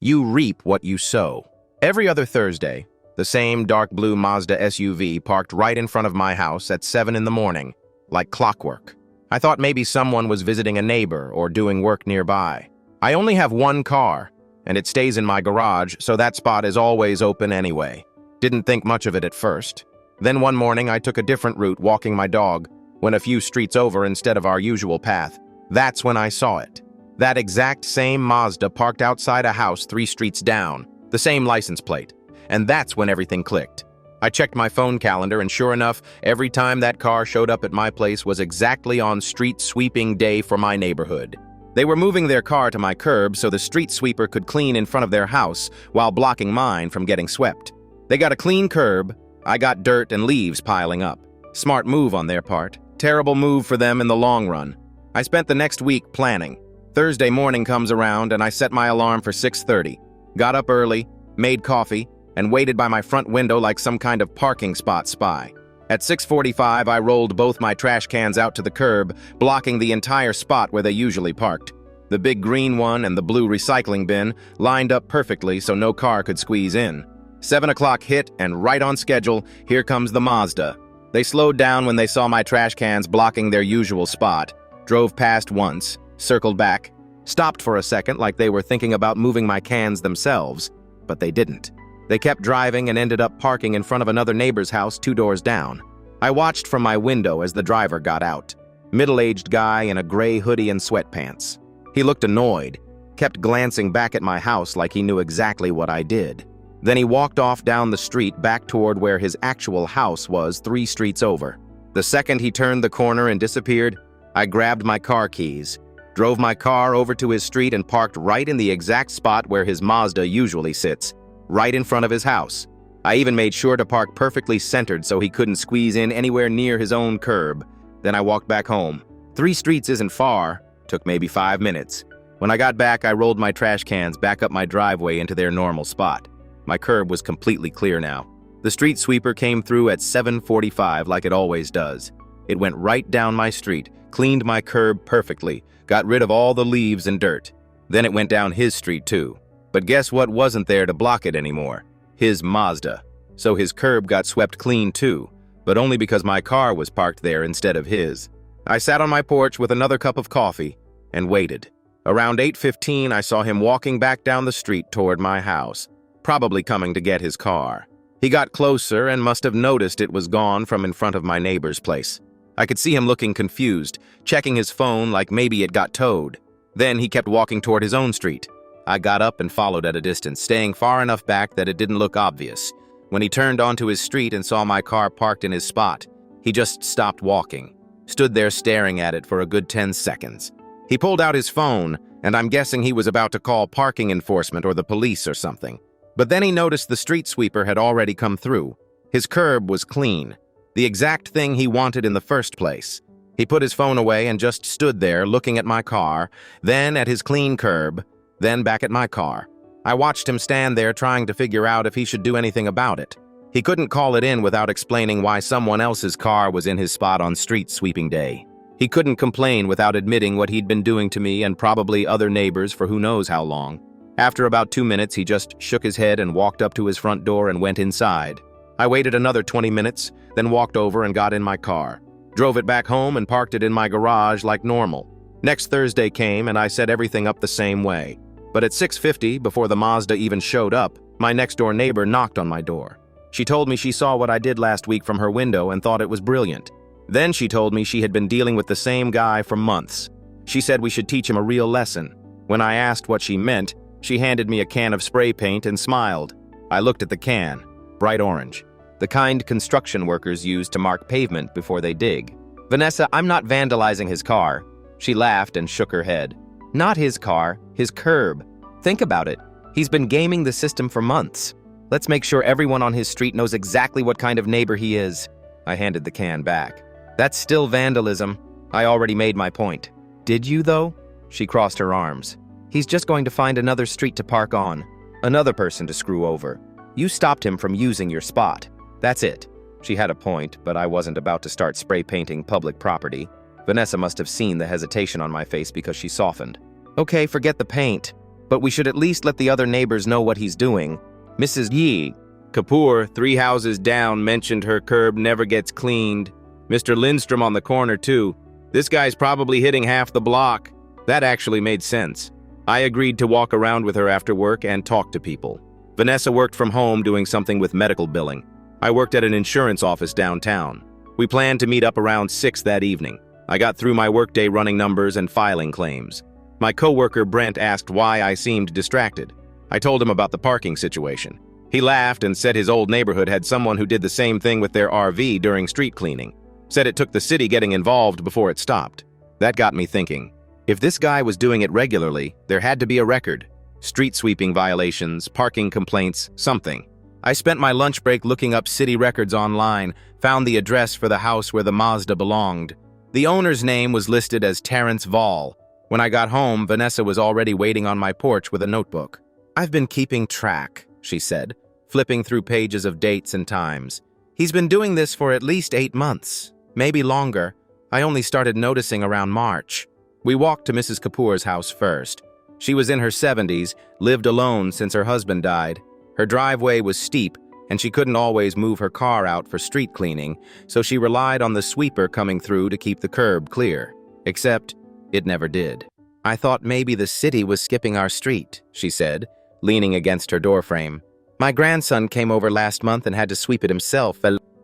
You reap what you sow. Every other Thursday, the same dark blue Mazda SUV parked right in front of my house at 7 in the morning, like clockwork. I thought maybe someone was visiting a neighbor or doing work nearby. I only have one car, and it stays in my garage, so that spot is always open anyway. Didn't think much of it at first. Then one morning I took a different route walking my dog, went a few streets over instead of our usual path. That's when I saw it. That exact same Mazda parked outside a house 3 streets down, the same license plate. And that's when everything clicked. I checked my phone calendar, and sure enough, every time that car showed up at my place was exactly on street sweeping day for my neighborhood. They were moving their car to my curb so the street sweeper could clean in front of their house while blocking mine from getting swept. They got a clean curb, I got dirt and leaves piling up. Smart move on their part. Terrible move for them in the long run. I spent the next week planning. Thursday morning comes around and I set my alarm for 6:30. Got up early, made coffee, and waited by my front window like some kind of parking spot spy. At 6:45, I rolled both my trash cans out to the curb, blocking the entire spot where they usually parked. The big green one and the blue recycling bin lined up perfectly so no car could squeeze in. 7 o'clock hit, and right on schedule, here comes the Mazda. They slowed down when they saw my trash cans blocking their usual spot, drove past once, circled back, stopped for a second like they were thinking about moving my cans themselves, but they didn't. They kept driving and ended up parking in front of another neighbor's house 2 doors down. I watched from my window as the driver got out. Middle-aged guy in a gray hoodie and sweatpants. He looked annoyed, kept glancing back at my house like he knew exactly what I did. Then he walked off down the street back toward where his actual house was 3 streets over. The second he turned the corner and disappeared, I grabbed my car keys, drove my car over to his street and parked right in the exact spot where his Mazda usually sits, right in front of his house. I even made sure to park perfectly centered so he couldn't squeeze in anywhere near his own curb. Then I walked back home. 3 streets isn't far, took maybe 5 minutes. When I got back, I rolled my trash cans back up my driveway into their normal spot. My curb was completely clear now. The street sweeper came through at 7:45 like it always does. It went right down my street, cleaned my curb perfectly, got rid of all the leaves and dirt. Then it went down his street too. But guess what wasn't there to block it anymore? His Mazda. So his curb got swept clean too, but only because my car was parked there instead of his. I sat on my porch with another cup of coffee and waited. Around 8:15, I saw him walking back down the street toward my house, probably coming to get his car. He got closer and must have noticed it was gone from in front of my neighbor's place. I could see him looking confused, checking his phone like maybe it got towed. Then he kept walking toward his own street. I got up and followed at a distance, staying far enough back that it didn't look obvious. When he turned onto his street and saw my car parked in his spot, he just stopped walking, stood there staring at it for a good 10 seconds. He pulled out his phone, and I'm guessing he was about to call parking enforcement or the police or something. But then he noticed the street sweeper had already come through. His curb was clean, the exact thing he wanted in the first place. He put his phone away and just stood there looking at my car, then at his clean curb, then back at my car. I watched him stand there trying to figure out if he should do anything about it. He couldn't call it in without explaining why someone else's car was in his spot on street sweeping day. He couldn't complain without admitting what he'd been doing to me and probably other neighbors for who knows how long. After about 2 minutes, he just shook his head and walked up to his front door and went inside. I waited another 20 minutes, then walked over and got in my car. Drove it back home and parked it in my garage like normal. Next Thursday came and I set everything up the same way. But at 6:50, before the Mazda even showed up, my next-door neighbor knocked on my door. She told me she saw what I did last week from her window and thought it was brilliant. Then she told me she had been dealing with the same guy for months. She said we should teach him a real lesson. When I asked what she meant, she handed me a can of spray paint and smiled. I looked at the can, bright orange, the kind construction workers use to mark pavement before they dig. "Vanessa, I'm not vandalizing his car." She laughed and shook her head. "Not his car, his curb. Think about it. He's been gaming the system for months. Let's make sure everyone on his street knows exactly what kind of neighbor he is." I handed the can back. "That's still vandalism. I already made my point." "Did you, though?" She crossed her arms. "He's just going to find another street to park on, another person to screw over. You stopped him from using your spot. That's it." She had a point, but I wasn't about to start spray painting public property. Vanessa must have seen the hesitation on my face because she softened. "Okay, forget the paint. but we should at least let the other neighbors know what he's doing. Mrs. Yee Kapoor, 3 houses down, mentioned her curb never gets cleaned. Mr. Lindstrom on the corner, too. This guy's probably hitting half the block. That actually made sense. I agreed to walk around with her after work and talk to people. Vanessa worked from home doing something with medical billing. I worked at an insurance office downtown. We planned to meet up around 6 that evening. I got through my workday running numbers and filing claims. My coworker Brent asked why I seemed distracted. I told him about the parking situation. He laughed and said his old neighborhood had someone who did the same thing with their RV during street cleaning. Said it took the city getting involved before it stopped. That got me thinking. If this guy was doing it regularly, there had to be a record. Street sweeping violations, parking complaints, something. I spent my lunch break looking up city records online, found the address for the house where the Mazda belonged. The owner's name was listed as Terrence Vall. When I got home, Vanessa was already waiting on my porch with a notebook. "I've been keeping track," she said, flipping through pages of dates and times. "He's been doing this for at least 8 months, maybe longer. I only started noticing around March." We walked to Mrs. Kapoor's house first. She was in her 70s, lived alone since her husband died. Her driveway was steep, and she couldn't always move her car out for street cleaning, so she relied on the sweeper coming through to keep the curb clear. Except, it never did. "I thought maybe the city was skipping our street," she said, leaning against her doorframe. "My grandson came over last month and had to sweep it himself.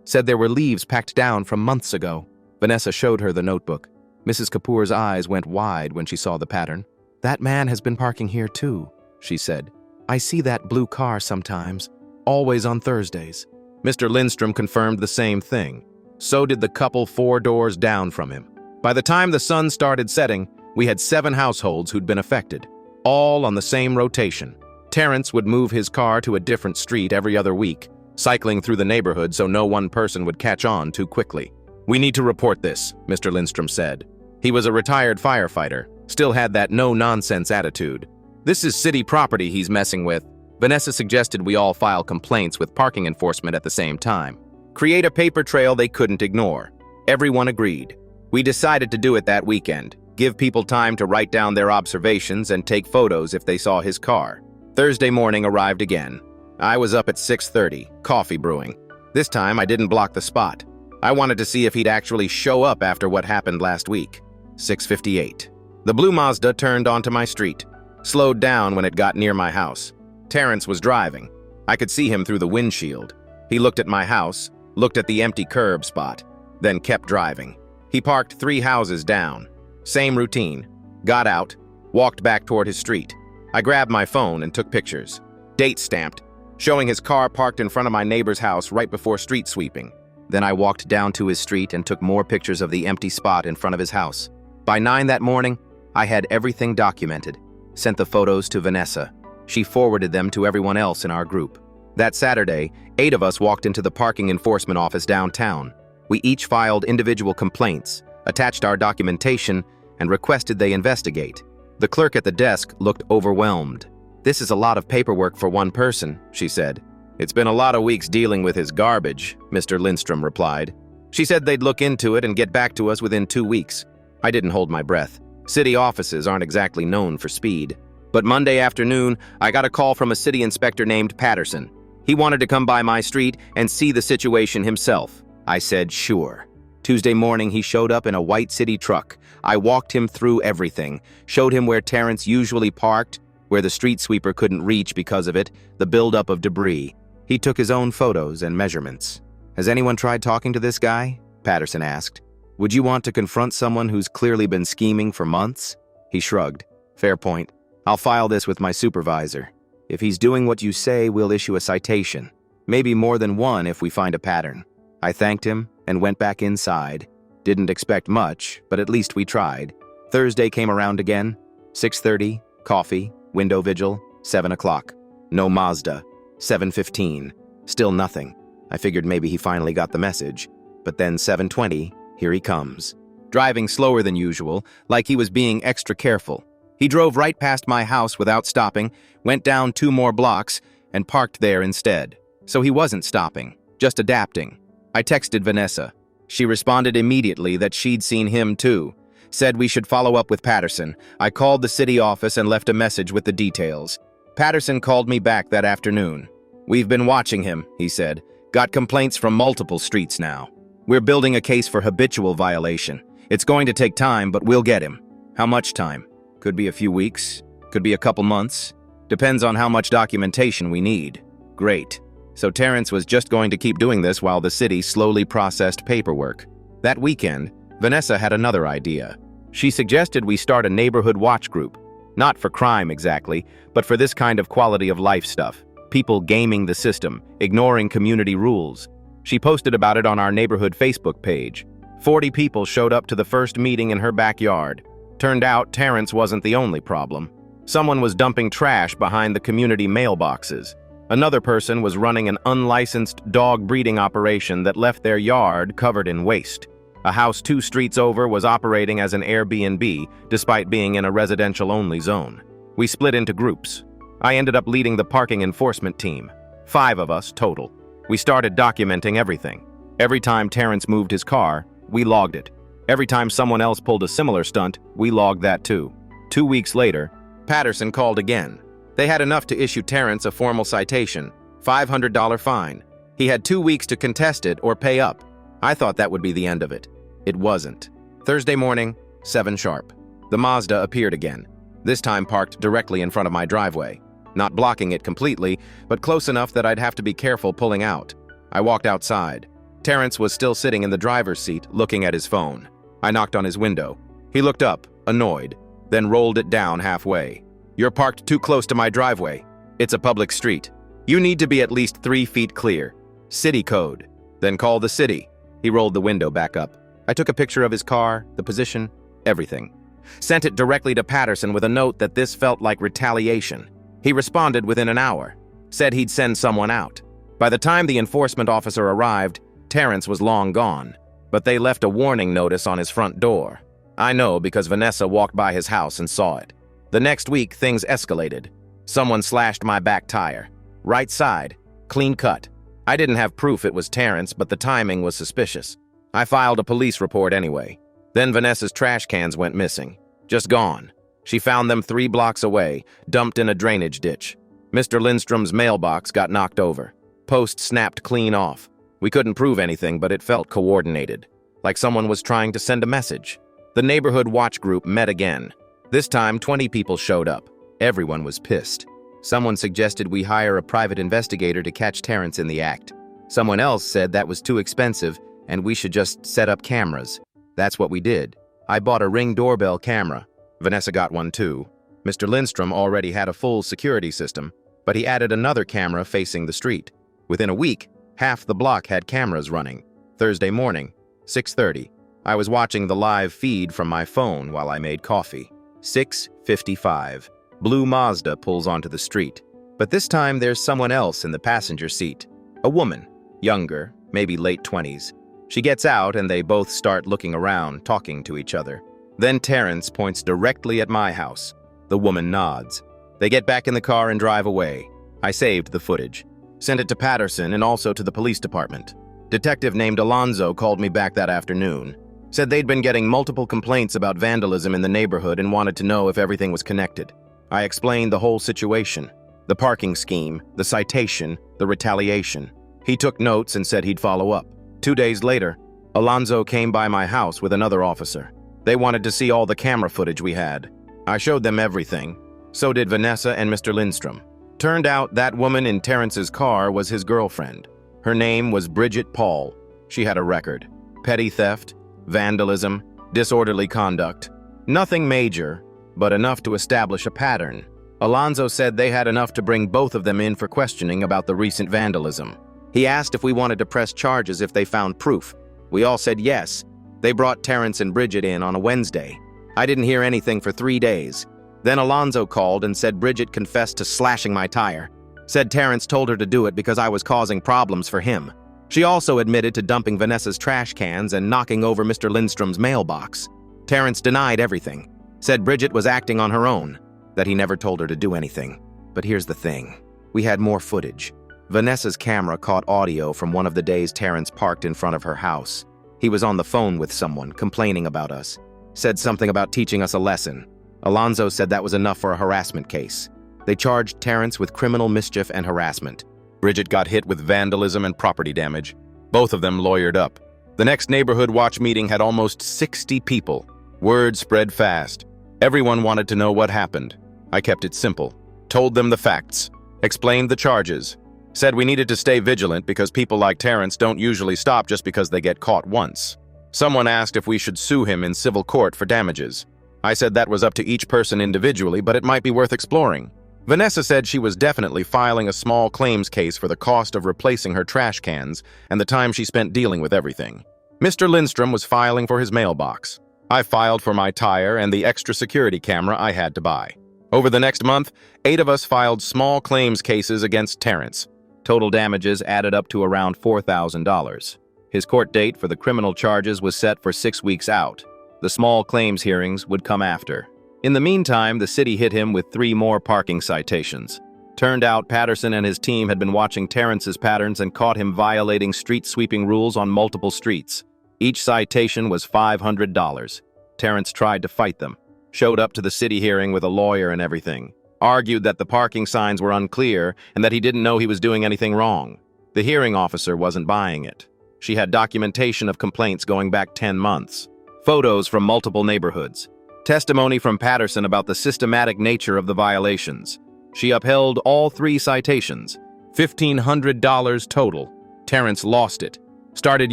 Said there were leaves packed down from months ago." Vanessa showed her the notebook. Mrs. Kapoor's eyes went wide when she saw the pattern. "That man has been parking here too," she said. "I see that blue car sometimes, always on Thursdays." Mr. Lindstrom confirmed the same thing. So did the couple 4 doors down from him. By the time the sun started setting, we had 7 households who'd been affected, all on the same rotation. Terrence would move his car to a different street every other week, cycling through the neighborhood so no one person would catch on too quickly. "We need to report this," Mr. Lindstrom said. He was a retired firefighter, still had that no-nonsense attitude. "This is city property he's messing with." Vanessa suggested we all file complaints with parking enforcement at the same time. Create a paper trail they couldn't ignore. Everyone agreed. We decided to do it that weekend, give people time to write down their observations and take photos if they saw his car. Thursday morning arrived again. I was up at 6:30, coffee brewing. This time I didn't block the spot. I wanted to see if he'd actually show up after what happened last week. 6:58. The blue Mazda turned onto my street, slowed down when it got near my house. Terrence was driving. I could see him through the windshield. He looked at my house, looked at the empty curb spot, then kept driving. He parked 3 houses down. Same routine. Got out, walked back toward his street. I grabbed my phone and took pictures. Date stamped, showing his car parked in front of my neighbor's house right before street sweeping. Then I walked down to his street and took more pictures of the empty spot in front of his house. By 9 that morning, I had everything documented. Sent the photos to Vanessa. She forwarded them to everyone else in our group. That Saturday, 8 of us walked into the parking enforcement office downtown. We each filed individual complaints, attached our documentation, and requested they investigate. The clerk at the desk looked overwhelmed. "This is a lot of paperwork for one person," she said. "It's been a lot of weeks dealing with his garbage," Mr. Lindstrom replied. She said they'd look into it and get back to us within 2 weeks. I didn't hold my breath. City offices aren't exactly known for speed. But Monday afternoon, I got a call from a city inspector named Patterson. He wanted to come by my street and see the situation himself. I said, sure. Tuesday morning, he showed up in a white city truck. I walked him through everything, showed him where Terrence usually parked, where the street sweeper couldn't reach because of it, the buildup of debris. He took his own photos and measurements. "Has anyone tried talking to this guy?" Patterson asked. "Would you want to confront someone who's clearly been scheming for months?" He shrugged. "Fair point. I'll file this with my supervisor. If he's doing what you say, we'll issue a citation. Maybe more than one if we find a pattern." I thanked him and went back inside. Didn't expect much, but at least we tried. Thursday came around again. 6:30, coffee, window vigil, 7 o'clock. No Mazda. 7:15. Still nothing. I figured maybe he finally got the message. But then 7:20, here he comes. Driving slower than usual, like he was being extra careful. He drove right past my house without stopping, went down 2 more blocks, and parked there instead. So he wasn't stopping, just adapting. I texted Vanessa. She responded immediately that she'd seen him too. Said we should follow up with Patterson. I called the city office and left a message with the details. Patterson called me back that afternoon. "We've been watching him," he said. "Got complaints from multiple streets now. We're building a case for habitual violation. It's going to take time, but we'll get him." "How much time?" "Could be a few weeks. Could be a couple months. Depends on how much documentation we need." "Great." So Terrence was just going to keep doing this while the city slowly processed paperwork. That weekend, Vanessa had another idea. She suggested we start a neighborhood watch group. Not for crime exactly, but for this kind of quality of life stuff. People gaming the system, ignoring community rules. She posted about it on our neighborhood Facebook page. 40 people showed up to the first meeting in her backyard. Turned out Terrence wasn't the only problem. Someone was dumping trash behind the community mailboxes. Another person was running an unlicensed dog breeding operation that left their yard covered in waste. A house 2 streets over was operating as an Airbnb, despite being in a residential-only zone. We split into groups. I ended up leading the parking enforcement team. 5 of us total. We started documenting everything. Every time Terrence moved his car, we logged it. Every time someone else pulled a similar stunt, we logged that too. 2 weeks later, Patterson called again. They had enough to issue Terrence a formal citation, $500 fine. He had 2 weeks to contest it or pay up. I thought that would be the end of it. It wasn't. Thursday morning, 7 sharp. The Mazda appeared again, this time parked directly in front of my driveway. Not blocking it completely, but close enough that I'd have to be careful pulling out. I walked outside. Terrence was still sitting in the driver's seat, looking at his phone. I knocked on his window. He looked up, annoyed, then rolled it down halfway. "You're parked too close to my driveway. It's a public street. You need to be at least 3 feet clear. City code. Then call the city." He rolled the window back up. I took a picture of his car, the position, everything. Sent it directly to Patterson with a note that this felt like retaliation. He responded within an hour. Said he'd send someone out. By the time the enforcement officer arrived, Terrence was long gone. But they left a warning notice on his front door. I know because Vanessa walked by his house and saw it. The next week, things escalated. Someone slashed my back tire. Right side. Clean cut. I didn't have proof it was Terrence, but the timing was suspicious. I filed a police report anyway. Then Vanessa's trash cans went missing. Just gone. She found them 3 blocks away, dumped in a drainage ditch. Mr. Lindstrom's mailbox got knocked over. Post snapped clean off. We couldn't prove anything, but it felt coordinated. Like someone was trying to send a message. The neighborhood watch group met again. This time, 20 people showed up. Everyone was pissed. Someone suggested we hire a private investigator to catch Terrence in the act. Someone else said that was too expensive and we should just set up cameras. That's what we did. I bought a Ring doorbell camera. Vanessa got one too. Mr. Lindstrom already had a full security system, but he added another camera facing the street. Within a week, half the block had cameras running. Thursday morning, 6:30. I was watching the live feed from my phone while I made coffee. 6:55. Blue Mazda pulls onto the street. But this time there's someone else in the passenger seat. A woman, younger, maybe late 20s. She gets out and they both start looking around, talking to each other. Then Terrence points directly at my house. The woman nods. They get back in the car and drive away. I saved the footage. Sent it to Patterson and also to the police department. Detective named Alonzo called me back that afternoon. Said they'd been getting multiple complaints about vandalism in the neighborhood and wanted to know if everything was connected. I explained the whole situation. The parking scheme, the citation, the retaliation. He took notes and said he'd follow up. 2 days later, Alonzo came by my house with another officer. They wanted to see all the camera footage we had. I showed them everything. So did Vanessa and Mr. Lindstrom. Turned out that woman in Terrence's car was his girlfriend. Her name was Bridget Paul. She had a record. Petty theft, vandalism, disorderly conduct. Nothing major, but enough to establish a pattern. Alonzo said they had enough to bring both of them in for questioning about the recent vandalism. He asked if we wanted to press charges if they found proof. We all said yes. They brought Terrence and Bridget in on a Wednesday. I didn't hear anything for 3 days. Then Alonzo called and said Bridget confessed to slashing my tire. Said Terrence told her to do it because I was causing problems for him. She also admitted to dumping Vanessa's trash cans and knocking over Mr. Lindstrom's mailbox. Terrence denied everything. Said Bridget was acting on her own, that he never told her to do anything. But here's the thing. We had more footage. Vanessa's camera caught audio from one of the days Terrence parked in front of her house. He was on the phone with someone, complaining about us. Said something about teaching us a lesson. Alonzo said that was enough for a harassment case. They charged Terrence with criminal mischief and harassment. Bridget got hit with vandalism and property damage. Both of them lawyered up. The next neighborhood watch meeting had almost 60 people. Word spread fast. Everyone wanted to know what happened. I kept it simple. Told them the facts. Explained the charges. Said we needed to stay vigilant because people like Terrence don't usually stop just because they get caught once. Someone asked if we should sue him in civil court for damages. I said that was up to each person individually, but it might be worth exploring. Vanessa said she was definitely filing a small claims case for the cost of replacing her trash cans and the time she spent dealing with everything. Mr. Lindstrom was filing for his mailbox. I filed for my tire and the extra security camera I had to buy. Over the next month, 8 of us filed small claims cases against Terrence. Total damages added up to around $4,000. His court date for the criminal charges was set for 6 weeks out. The small claims hearings would come after. In the meantime, the city hit him with 3 more parking citations. Turned out Patterson and his team had been watching Terrence's patterns and caught him violating street sweeping rules on multiple streets. Each citation was $500. Terrence tried to fight them. Showed up to the city hearing with a lawyer and everything. Argued that the parking signs were unclear and that he didn't know he was doing anything wrong. The hearing officer wasn't buying it. She had documentation of complaints going back 10 months. Photos from multiple neighborhoods. Testimony from Patterson about the systematic nature of the violations. She upheld all 3 citations. $1,500 total. Terrence lost it. Started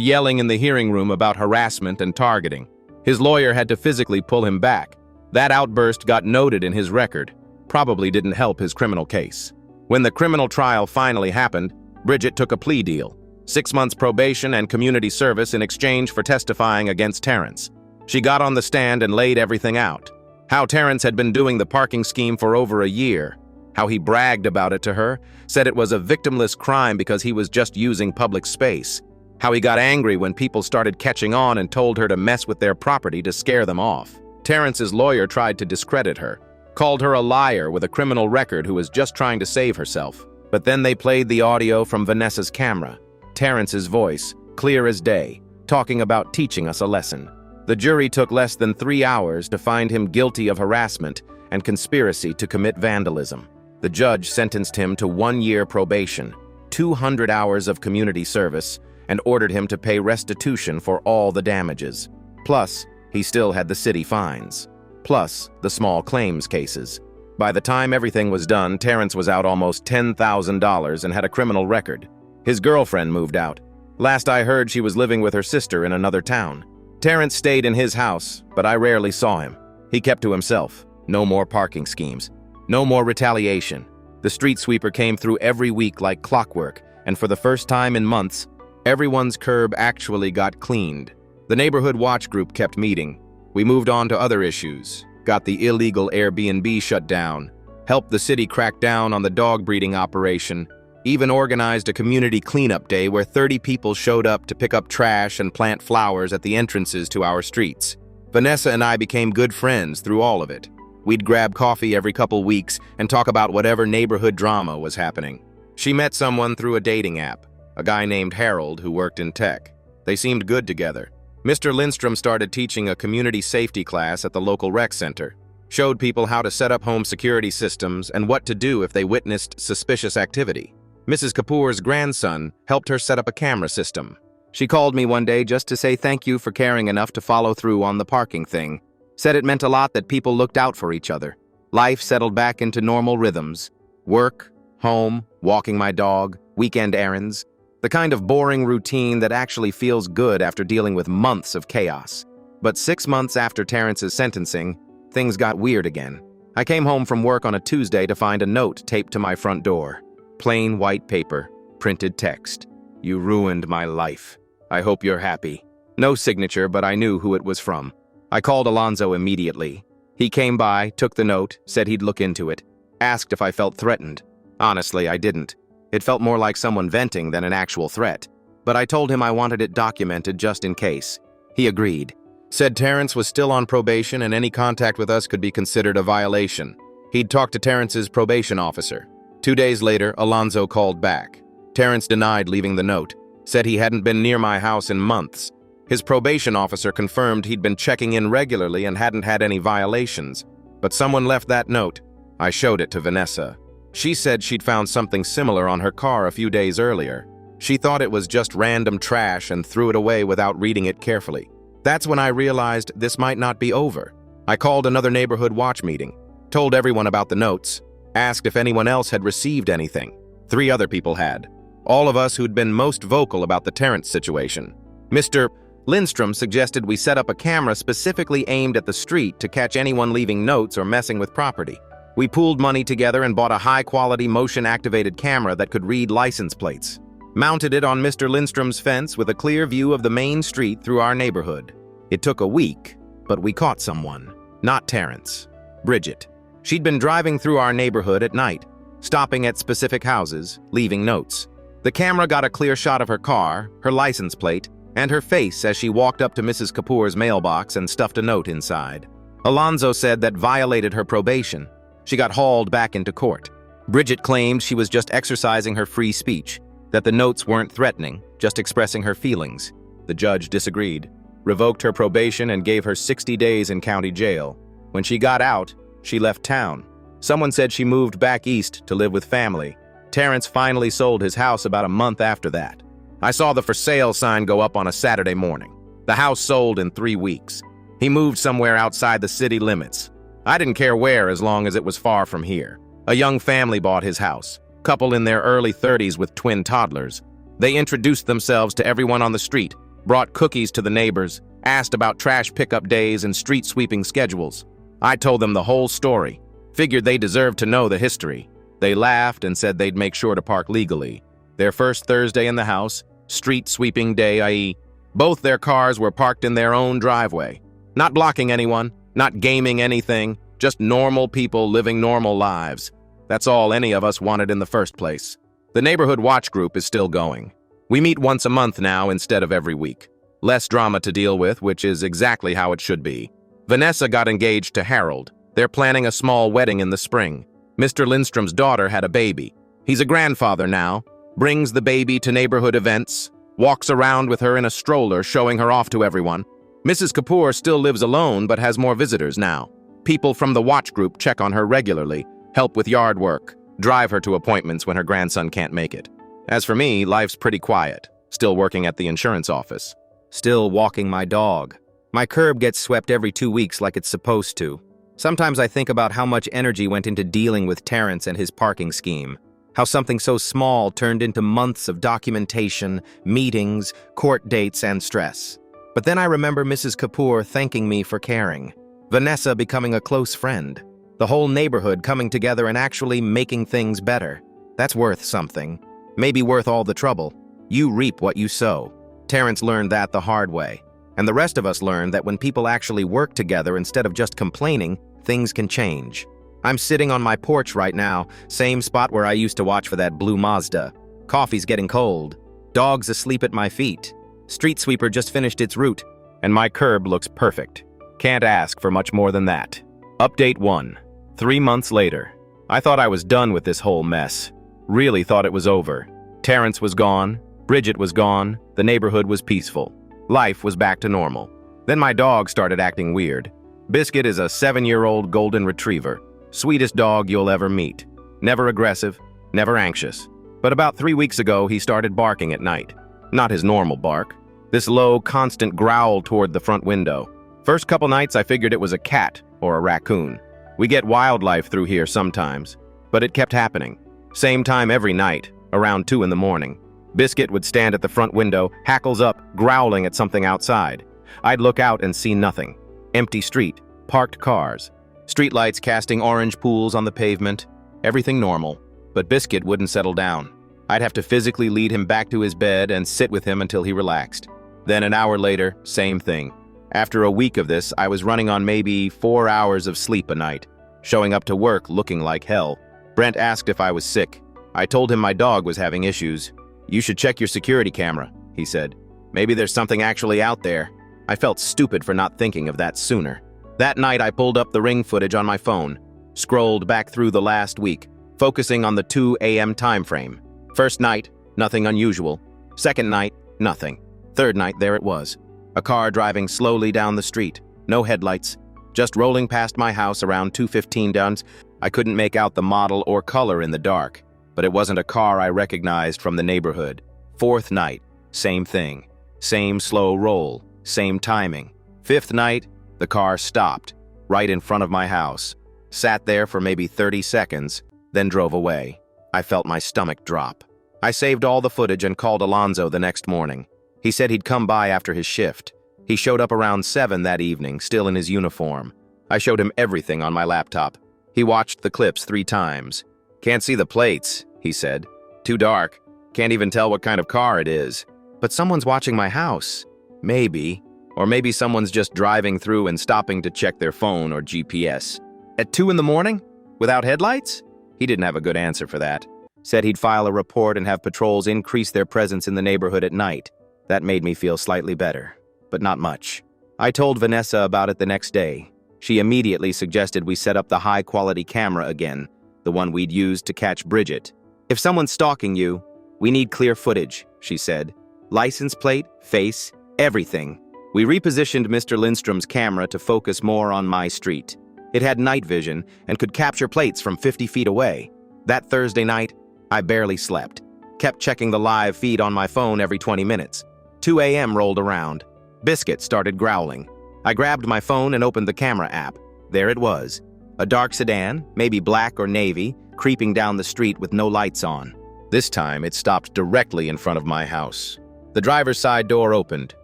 yelling in the hearing room about harassment and targeting. His lawyer had to physically pull him back. That outburst got noted in his record. Probably didn't help his criminal case. When the criminal trial finally happened, Bridget took a plea deal. 6 months probation and community service in exchange for testifying against Terrence. She got on the stand and laid everything out. How Terrence had been doing the parking scheme for over a year. How he bragged about it to her, said it was a victimless crime because he was just using public space. How he got angry when people started catching on and told her to mess with their property to scare them off. Terrence's lawyer tried to discredit her. Called her a liar with a criminal record who was just trying to save herself. But then they played the audio from Vanessa's camera. Terrence's voice, clear as day, talking about teaching us a lesson. The jury took less than 3 hours to find him guilty of harassment and conspiracy to commit vandalism. The judge sentenced him to 1 year probation, 200 hours of community service, and ordered him to pay restitution for all the damages. Plus, he still had the city fines. Plus, the small claims cases. By the time everything was done, Terrence was out almost $10,000 and had a criminal record. His girlfriend moved out. Last I heard, she was living with her sister in another town. Terrence stayed in his house, but I rarely saw him. He kept to himself. No more parking schemes. No more retaliation. The street sweeper came through every week like clockwork, and for the first time in months, everyone's curb actually got cleaned. The neighborhood watch group kept meeting. We moved on to other issues. Got the illegal Airbnb shut down. Helped the city crack down on the dog breeding operation. Even organized a community cleanup day where 30 people showed up to pick up trash and plant flowers at the entrances to our streets. Vanessa and I became good friends through all of it. We'd grab coffee every couple weeks and talk about whatever neighborhood drama was happening. She met someone through a dating app, a guy named Harold who worked in tech. They seemed good together. Mr. Lindstrom started teaching a community safety class at the local rec center. Showed people how to set up home security systems and what to do if they witnessed suspicious activity. Mrs. Kapoor's grandson helped her set up a camera system. She called me one day just to say thank you for caring enough to follow through on the parking thing. Said it meant a lot that people looked out for each other. Life settled back into normal rhythms. Work, home, walking my dog, weekend errands. The kind of boring routine that actually feels good after dealing with months of chaos. But 6 months after Terrence's sentencing, things got weird again. I came home from work on a Tuesday to find a note taped to my front door. Plain white paper, printed text. You ruined my life. I hope you're happy. No signature, but I knew who it was from. I called Alonzo immediately. He came by, took the note, said he'd look into it. Asked if I felt threatened. Honestly, I didn't. It felt more like someone venting than an actual threat. But I told him I wanted it documented just in case. He agreed. Said Terrence was still on probation and any contact with us could be considered a violation. He'd talked to Terrence's probation officer. 2 days later, Alonzo called back. Terrence denied leaving the note. Said he hadn't been near my house in months. His probation officer confirmed he'd been checking in regularly and hadn't had any violations. But someone left that note. I showed it to Vanessa. She said she'd found something similar on her car a few days earlier. She thought it was just random trash and threw it away without reading it carefully. That's when I realized this might not be over. I called another neighborhood watch meeting, told everyone about the notes, asked if anyone else had received anything. 3 other people had. All of us who'd been most vocal about the Terrence situation. Mr. Lindstrom suggested we set up a camera specifically aimed at the street to catch anyone leaving notes or messing with property. We pooled money together and bought a high-quality motion-activated camera that could read license plates. Mounted it on Mr. Lindstrom's fence with a clear view of the main street through our neighborhood. It took a week, but we caught someone. Not Terrence. Bridget. She'd been driving through our neighborhood at night, stopping at specific houses, leaving notes. The camera got a clear shot of her car, her license plate, and her face as she walked up to Mrs. Kapoor's mailbox and stuffed a note inside. Alonzo said that violated her probation. She got hauled back into court. Bridget claimed she was just exercising her free speech, that the notes weren't threatening, just expressing her feelings. The judge disagreed, revoked her probation and gave her 60 days in county jail. When she got out, she left town. Someone said she moved back east to live with family. Terrence finally sold his house about a month after that. I saw the for sale sign go up on a Saturday morning. The house sold in 3 weeks. He moved somewhere outside the city limits. I didn't care where as long as it was far from here. A young family bought his house, couple in their early 30s with twin toddlers. They introduced themselves to everyone on the street, brought cookies to the neighbors, asked about trash pickup days and street sweeping schedules. I told them the whole story, figured they deserved to know the history. They laughed and said they'd make sure to park legally. Their first Thursday in the house, street sweeping day, i.e., both their cars were parked in their own driveway. Not blocking anyone, not gaming anything, just normal people living normal lives. That's all any of us wanted in the first place. The neighborhood watch group is still going. We meet once a month now instead of every week. Less drama to deal with, which is exactly how it should be. Vanessa got engaged to Harold. They're planning a small wedding in the spring. Mr. Lindstrom's daughter had a baby. He's a grandfather now, brings the baby to neighborhood events, walks around with her in a stroller showing her off to everyone. Mrs. Kapoor still lives alone but has more visitors now. People from the watch group check on her regularly, help with yard work, drive her to appointments when her grandson can't make it. As for me, life's pretty quiet. Still working at the insurance office. Still walking my dog. My curb gets swept every 2 weeks like it's supposed to. Sometimes I think about how much energy went into dealing with Terrence and his parking scheme. How something so small turned into months of documentation, meetings, court dates, and stress. But then I remember Mrs. Kapoor thanking me for caring. Vanessa becoming a close friend. The whole neighborhood coming together and actually making things better. That's worth something. Maybe worth all the trouble. You reap what you sow. Terrence learned that the hard way. And the rest of us learned that when people actually work together instead of just complaining, things can change. I'm sitting on my porch right now, same spot where I used to watch for that blue Mazda. Coffee's getting cold. Dog's asleep at my feet. Street sweeper just finished its route, and my curb looks perfect. Can't ask for much more than that. Update 1. 3 months later. I thought I was done with this whole mess. Really thought it was over. Terrence was gone. Bridget was gone. The neighborhood was peaceful. Life was back to normal. Then my dog started acting weird. Biscuit is a 7-year-old golden retriever. Sweetest dog you'll ever meet. Never aggressive, never anxious. But about 3 weeks ago, he started barking at night. Not his normal bark. This low, constant growl toward the front window. First couple nights, I figured it was a cat or a raccoon. We get wildlife through here sometimes, but it kept happening. Same time every night, around 2 in the morning. Biscuit would stand at the front window, hackles up, growling at something outside. I'd look out and see nothing. Empty street, parked cars. Streetlights casting orange pools on the pavement. Everything normal. But Biscuit wouldn't settle down. I'd have to physically lead him back to his bed and sit with him until he relaxed. Then an hour later, same thing. After a week of this, I was running on maybe 4 hours of sleep a night, showing up to work looking like hell. Brent asked if I was sick. I told him my dog was having issues. "You should check your security camera," he said. "Maybe there's something actually out there." I felt stupid for not thinking of that sooner. That night, I pulled up the ring footage on my phone, scrolled back through the last week, focusing on the 2 a.m. time frame. First night, nothing unusual. Second night, nothing. Third night, there it was. A car driving slowly down the street. No headlights. Just rolling past my house around 2:15 duns. I couldn't make out the model or color in the dark, but it wasn't a car I recognized from the neighborhood. Fourth night, same thing. Same slow roll, same timing. Fifth night, the car stopped, right in front of my house. Sat there for maybe 30 seconds, then drove away. I felt my stomach drop. I saved all the footage and called Alonzo the next morning. He said he'd come by after his shift. He showed up around 7 that evening, still in his uniform. I showed him everything on my laptop. He watched the clips 3 times. "Can't see the plates," he said. "Too dark. Can't even tell what kind of car it is. But someone's watching my house. Maybe. Or maybe someone's just driving through and stopping to check their phone or GPS. At 2 in the morning? Without headlights?" He didn't have a good answer for that. Said he'd file a report and have patrols increase their presence in the neighborhood at night. That made me feel slightly better, but not much. I told Vanessa about it the next day. She immediately suggested we set up the high-quality camera again, the one we'd used to catch Bridget. "If someone's stalking you, we need clear footage," she said. "License plate, face, everything." We repositioned Mr. Lindstrom's camera to focus more on my street. It had night vision and could capture plates from 50 feet away. That Thursday night, I barely slept. Kept checking the live feed on my phone every 20 minutes. 2 a.m. rolled around. Biscuit started growling. I grabbed my phone and opened the camera app. There it was. A dark sedan, maybe black or navy, creeping down the street with no lights on. This time, it stopped directly in front of my house. The driver's side door opened.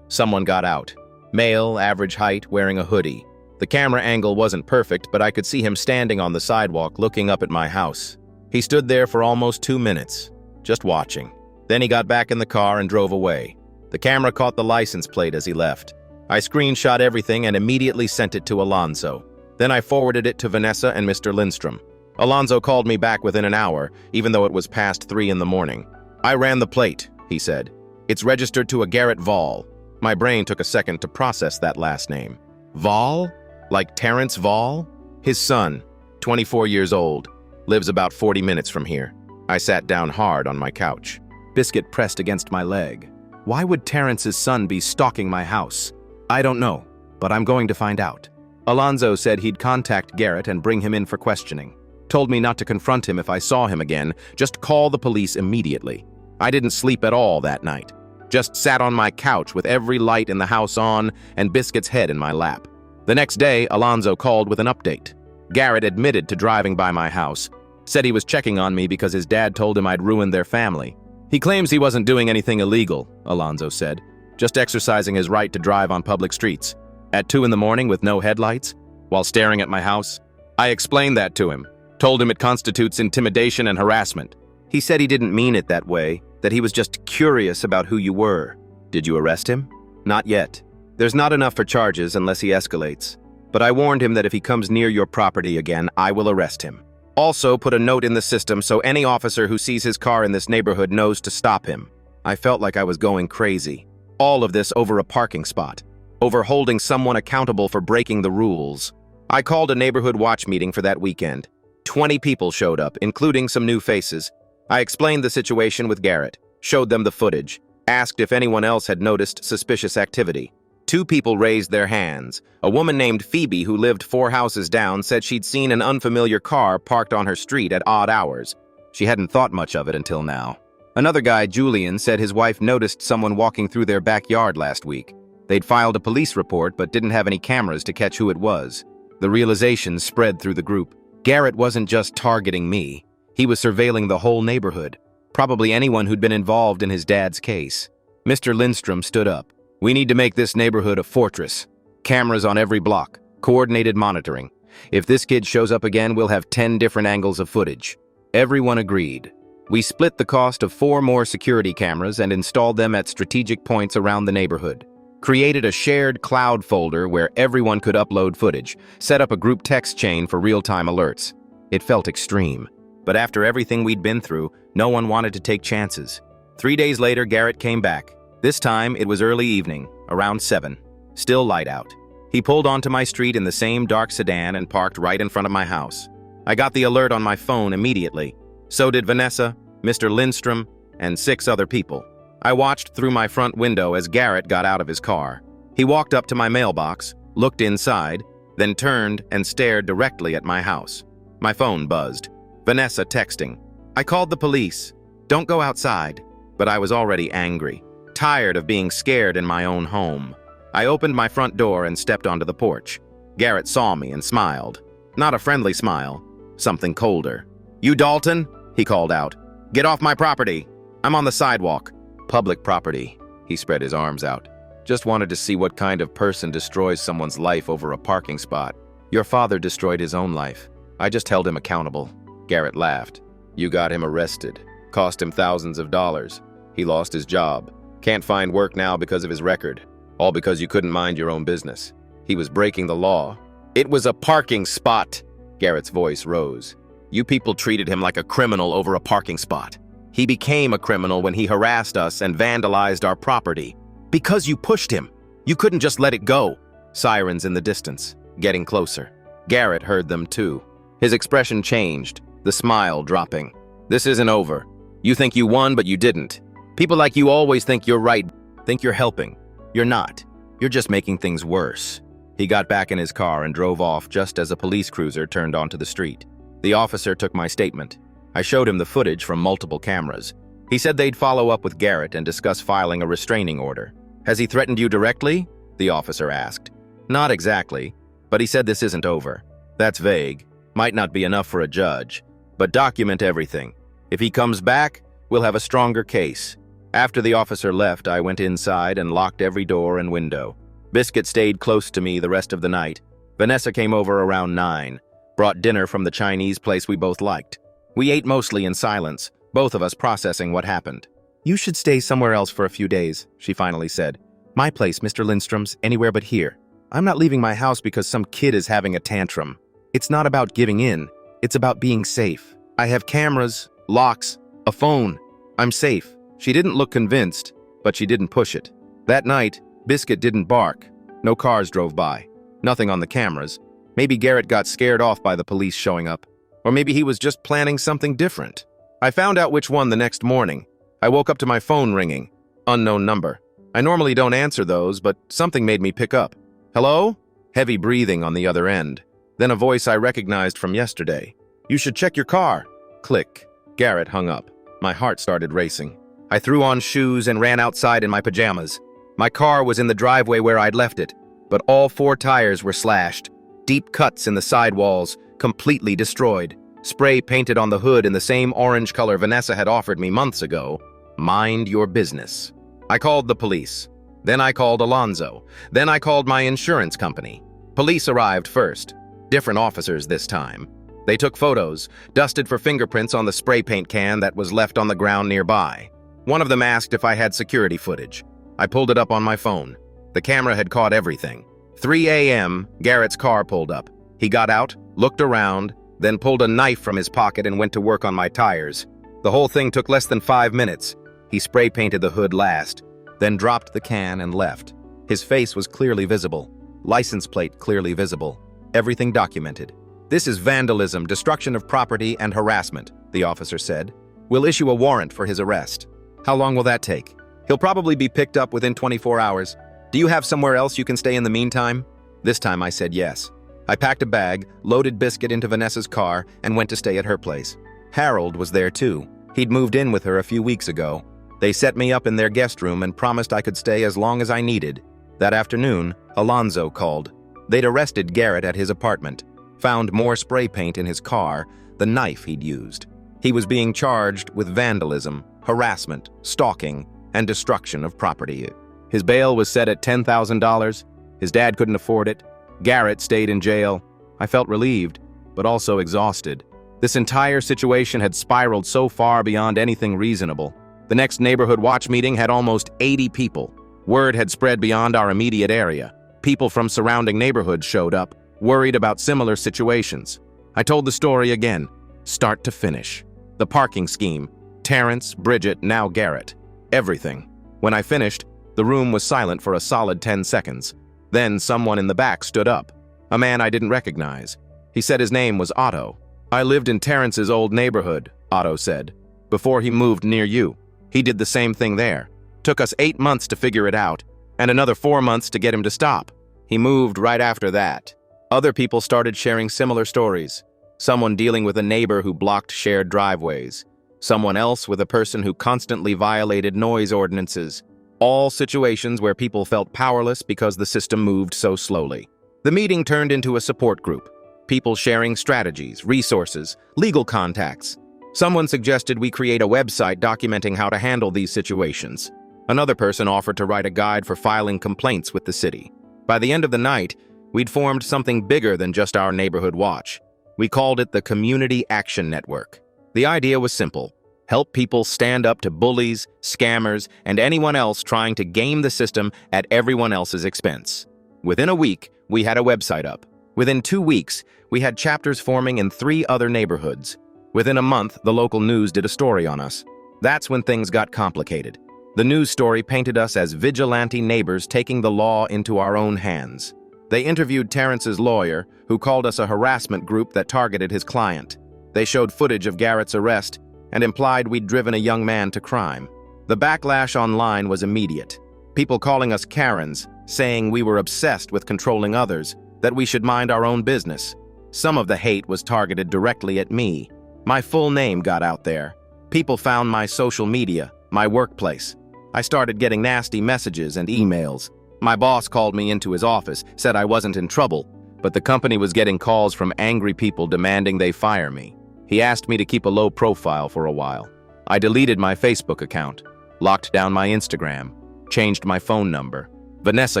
Someone got out. Male, average height, wearing a hoodie. The camera angle wasn't perfect, but I could see him standing on the sidewalk looking up at my house. He stood there for almost 2 minutes, just watching. Then he got back in the car and drove away. The camera caught the license plate as he left. I screenshot everything and immediately sent it to Alonzo. Then I forwarded it to Vanessa and Mr. Lindstrom. Alonzo called me back within an hour, even though it was past 3 in the morning. "I ran the plate," he said. "It's registered to a Garrett Vall." My brain took a second to process that last name. Vall? Like Terrence Vall? His son, 24 years old, lives about 40 minutes from here. I sat down hard on my couch. Biscuit pressed against my leg. Why would Terrence's son be stalking my house? I don't know, but I'm going to find out. Alonzo said he'd contact Garrett and bring him in for questioning. Told me not to confront him if I saw him again, just call the police immediately. I didn't sleep at all that night. Just sat on my couch with every light in the house on and Biscuit's head in my lap. The next day, Alonzo called with an update. Garrett admitted to driving by my house. Said he was checking on me because his dad told him I'd ruined their family. He claims he wasn't doing anything illegal, Alonzo said. Just exercising his right to drive on public streets. At 2 in the morning with no headlights, while staring at my house. I explained that to him. Told him it constitutes intimidation and harassment. He said he didn't mean it that way, that he was just curious about who you were. Did you arrest him? Not yet. There's not enough for charges unless he escalates. But I warned him that if he comes near your property again, I will arrest him. Also put a note in the system so any officer who sees his car in this neighborhood knows to stop him. I felt like I was going crazy. All of this over a parking spot. Over holding someone accountable for breaking the rules. I called a neighborhood watch meeting for that weekend. 20 people showed up, including some new faces. I explained the situation with Garrett, showed them the footage, asked if anyone else had noticed suspicious activity. 2 people raised their hands. A woman named Phoebe, who lived 4 houses down, said she'd seen an unfamiliar car parked on her street at odd hours. She hadn't thought much of it until now. Another guy, Julian, said his wife noticed someone walking through their backyard last week. They'd filed a police report but didn't have any cameras to catch who it was. The realization spread through the group. Garrett wasn't just targeting me. He was surveilling the whole neighborhood. Probably anyone who'd been involved in his dad's case. Mr. Lindstrom stood up. We need to make this neighborhood a fortress. Cameras on every block. Coordinated monitoring. If this kid shows up again, we'll have 10 different angles of footage. Everyone agreed. We split the cost of 4 more security cameras and installed them at strategic points around the neighborhood. Created a shared cloud folder where everyone could upload footage. Set up a group text chain for real-time alerts. It felt extreme. But after everything we'd been through, no one wanted to take chances. 3 days later, Garrett came back. This time, it was early evening, around 7. Still light out. He pulled onto my street in the same dark sedan and parked right in front of my house. I got the alert on my phone immediately. So did Vanessa, Mr. Lindstrom, and 6 other people. I watched through my front window as Garrett got out of his car. He walked up to my mailbox, looked inside, then turned and stared directly at my house. My phone buzzed. Vanessa texting. I called the police. Don't go outside. But I was already angry, tired of being scared in my own home. I opened my front door and stepped onto the porch. Garrett saw me and smiled. Not a friendly smile, something colder. You Dalton? He called out. Get off my property. I'm on the sidewalk. Public property. He spread his arms out. Just wanted to see what kind of person destroys someone's life over a parking spot. Your father destroyed his own life. I just held him accountable. Garrett laughed. You got him arrested. Cost him thousands of dollars. He lost his job. Can't find work now because of his record. All because you couldn't mind your own business. He was breaking the law. It was a parking spot. Garrett's voice rose. You people treated him like a criminal over a parking spot. He became a criminal when he harassed us and vandalized our property. Because you pushed him. You couldn't just let it go. Sirens in the distance, getting closer. Garrett heard them too. His expression changed, the smile dropping. This isn't over. You think you won, but you didn't. People like you always think you're right, think you're helping. You're not. You're just making things worse. He got back in his car and drove off just as a police cruiser turned onto the street. The officer took my statement. I showed him the footage from multiple cameras. He said they'd follow up with Garrett and discuss filing a restraining order. Has he threatened you directly? The officer asked. Not exactly, but he said this isn't over. That's vague. Might not be enough for a judge. But document everything. If he comes back, we'll have a stronger case. After the officer left, I went inside and locked every door and window. Biscuit stayed close to me the rest of the night. Vanessa came over around 9, brought dinner from the Chinese place we both liked. We ate mostly in silence, both of us processing what happened. You should stay somewhere else for a few days, she finally said. My place, Mr. Lindstrom's, anywhere but here. I'm not leaving my house because some kid is having a tantrum. It's not about giving in. It's about being safe. I have cameras, locks, a phone. I'm safe. She didn't look convinced, but she didn't push it. That night, Biscuit didn't bark. No cars drove by. Nothing on the cameras. Maybe Garrett got scared off by the police showing up. Or maybe he was just planning something different. I found out which one the next morning. I woke up to my phone ringing. Unknown number. I normally don't answer those, but something made me pick up. Hello? Heavy breathing on the other end. Then a voice I recognized from yesterday. You should check your car. Click. Garrett hung up. My heart started racing. I threw on shoes and ran outside in my pajamas. My car was in the driveway where I'd left it, but all 4 tires were slashed. Deep cuts in the sidewalls, completely destroyed. Spray painted on the hood in the same orange color Vanessa had offered me months ago. Mind your business. I called the police. Then I called Alonzo. Then I called my insurance company. Police arrived first. Different officers this time. They took photos, dusted for fingerprints on the spray paint can that was left on the ground nearby. One of them asked if I had security footage. I pulled it up on my phone. The camera had caught everything. 3 a.m., Garrett's car pulled up. He got out, looked around, then pulled a knife from his pocket and went to work on my tires. The whole thing took less than 5 minutes. He spray painted the hood last, then dropped the can and left. His face was clearly visible. License plate clearly visible. Everything documented. This is vandalism, destruction of property, and harassment, the officer said. We'll issue a warrant for his arrest. How long will that take? He'll probably be picked up within 24 hours. Do you have somewhere else you can stay in the meantime? This time I said yes. I packed a bag, loaded Biscuit into Vanessa's car, and went to stay at her place. Harold was there too. He'd moved in with her a few weeks ago. They set me up in their guest room and promised I could stay as long as I needed. That afternoon, Alonzo called. They'd arrested Garrett at his apartment, found more spray paint in his car, the knife he'd used. He was being charged with vandalism, harassment, stalking, and destruction of property. His bail was set at $10,000. His dad couldn't afford it. Garrett stayed in jail. I felt relieved, but also exhausted. This entire situation had spiraled so far beyond anything reasonable. The next neighborhood watch meeting had almost 80 people. Word had spread beyond our immediate area. People from surrounding neighborhoods showed up, worried about similar situations. I told the story again, start to finish. The parking scheme, Terrence, Bridget, now Garrett. Everything. When I finished, the room was silent for a solid 10 seconds. Then someone in the back stood up. A man I didn't recognize. He said his name was Otto. I lived in Terrence's old neighborhood, Otto said, before he moved near you. He did the same thing there. Took us 8 months to figure it out, and another 4 months to get him to stop. He moved right after that. Other people started sharing similar stories. Someone dealing with a neighbor who blocked shared driveways. Someone else with a person who constantly violated noise ordinances. All situations where people felt powerless because the system moved so slowly. The meeting turned into a support group. People sharing strategies, resources, legal contacts. Someone suggested we create a website documenting how to handle these situations. Another person offered to write a guide for filing complaints with the city. By the end of the night, we'd formed something bigger than just our neighborhood watch. We called it the Community Action Network. The idea was simple: help people stand up to bullies, scammers, and anyone else trying to game the system at everyone else's expense. Within a week, we had a website up. Within 2 weeks, we had chapters forming in 3 other neighborhoods. Within a month, the local news did a story on us. That's when things got complicated. The news story painted us as vigilante neighbors taking the law into our own hands. They interviewed Terrence's lawyer, who called us a harassment group that targeted his client. They showed footage of Garrett's arrest and implied we'd driven a young man to crime. The backlash online was immediate. People calling us Karens, saying we were obsessed with controlling others, that we should mind our own business. Some of the hate was targeted directly at me. My full name got out there. People found my social media, my workplace. I started getting nasty messages and emails. My boss called me into his office, said I wasn't in trouble, but the company was getting calls from angry people demanding they fire me. He asked me to keep a low profile for a while. I deleted my Facebook account, locked down my Instagram, changed my phone number. Vanessa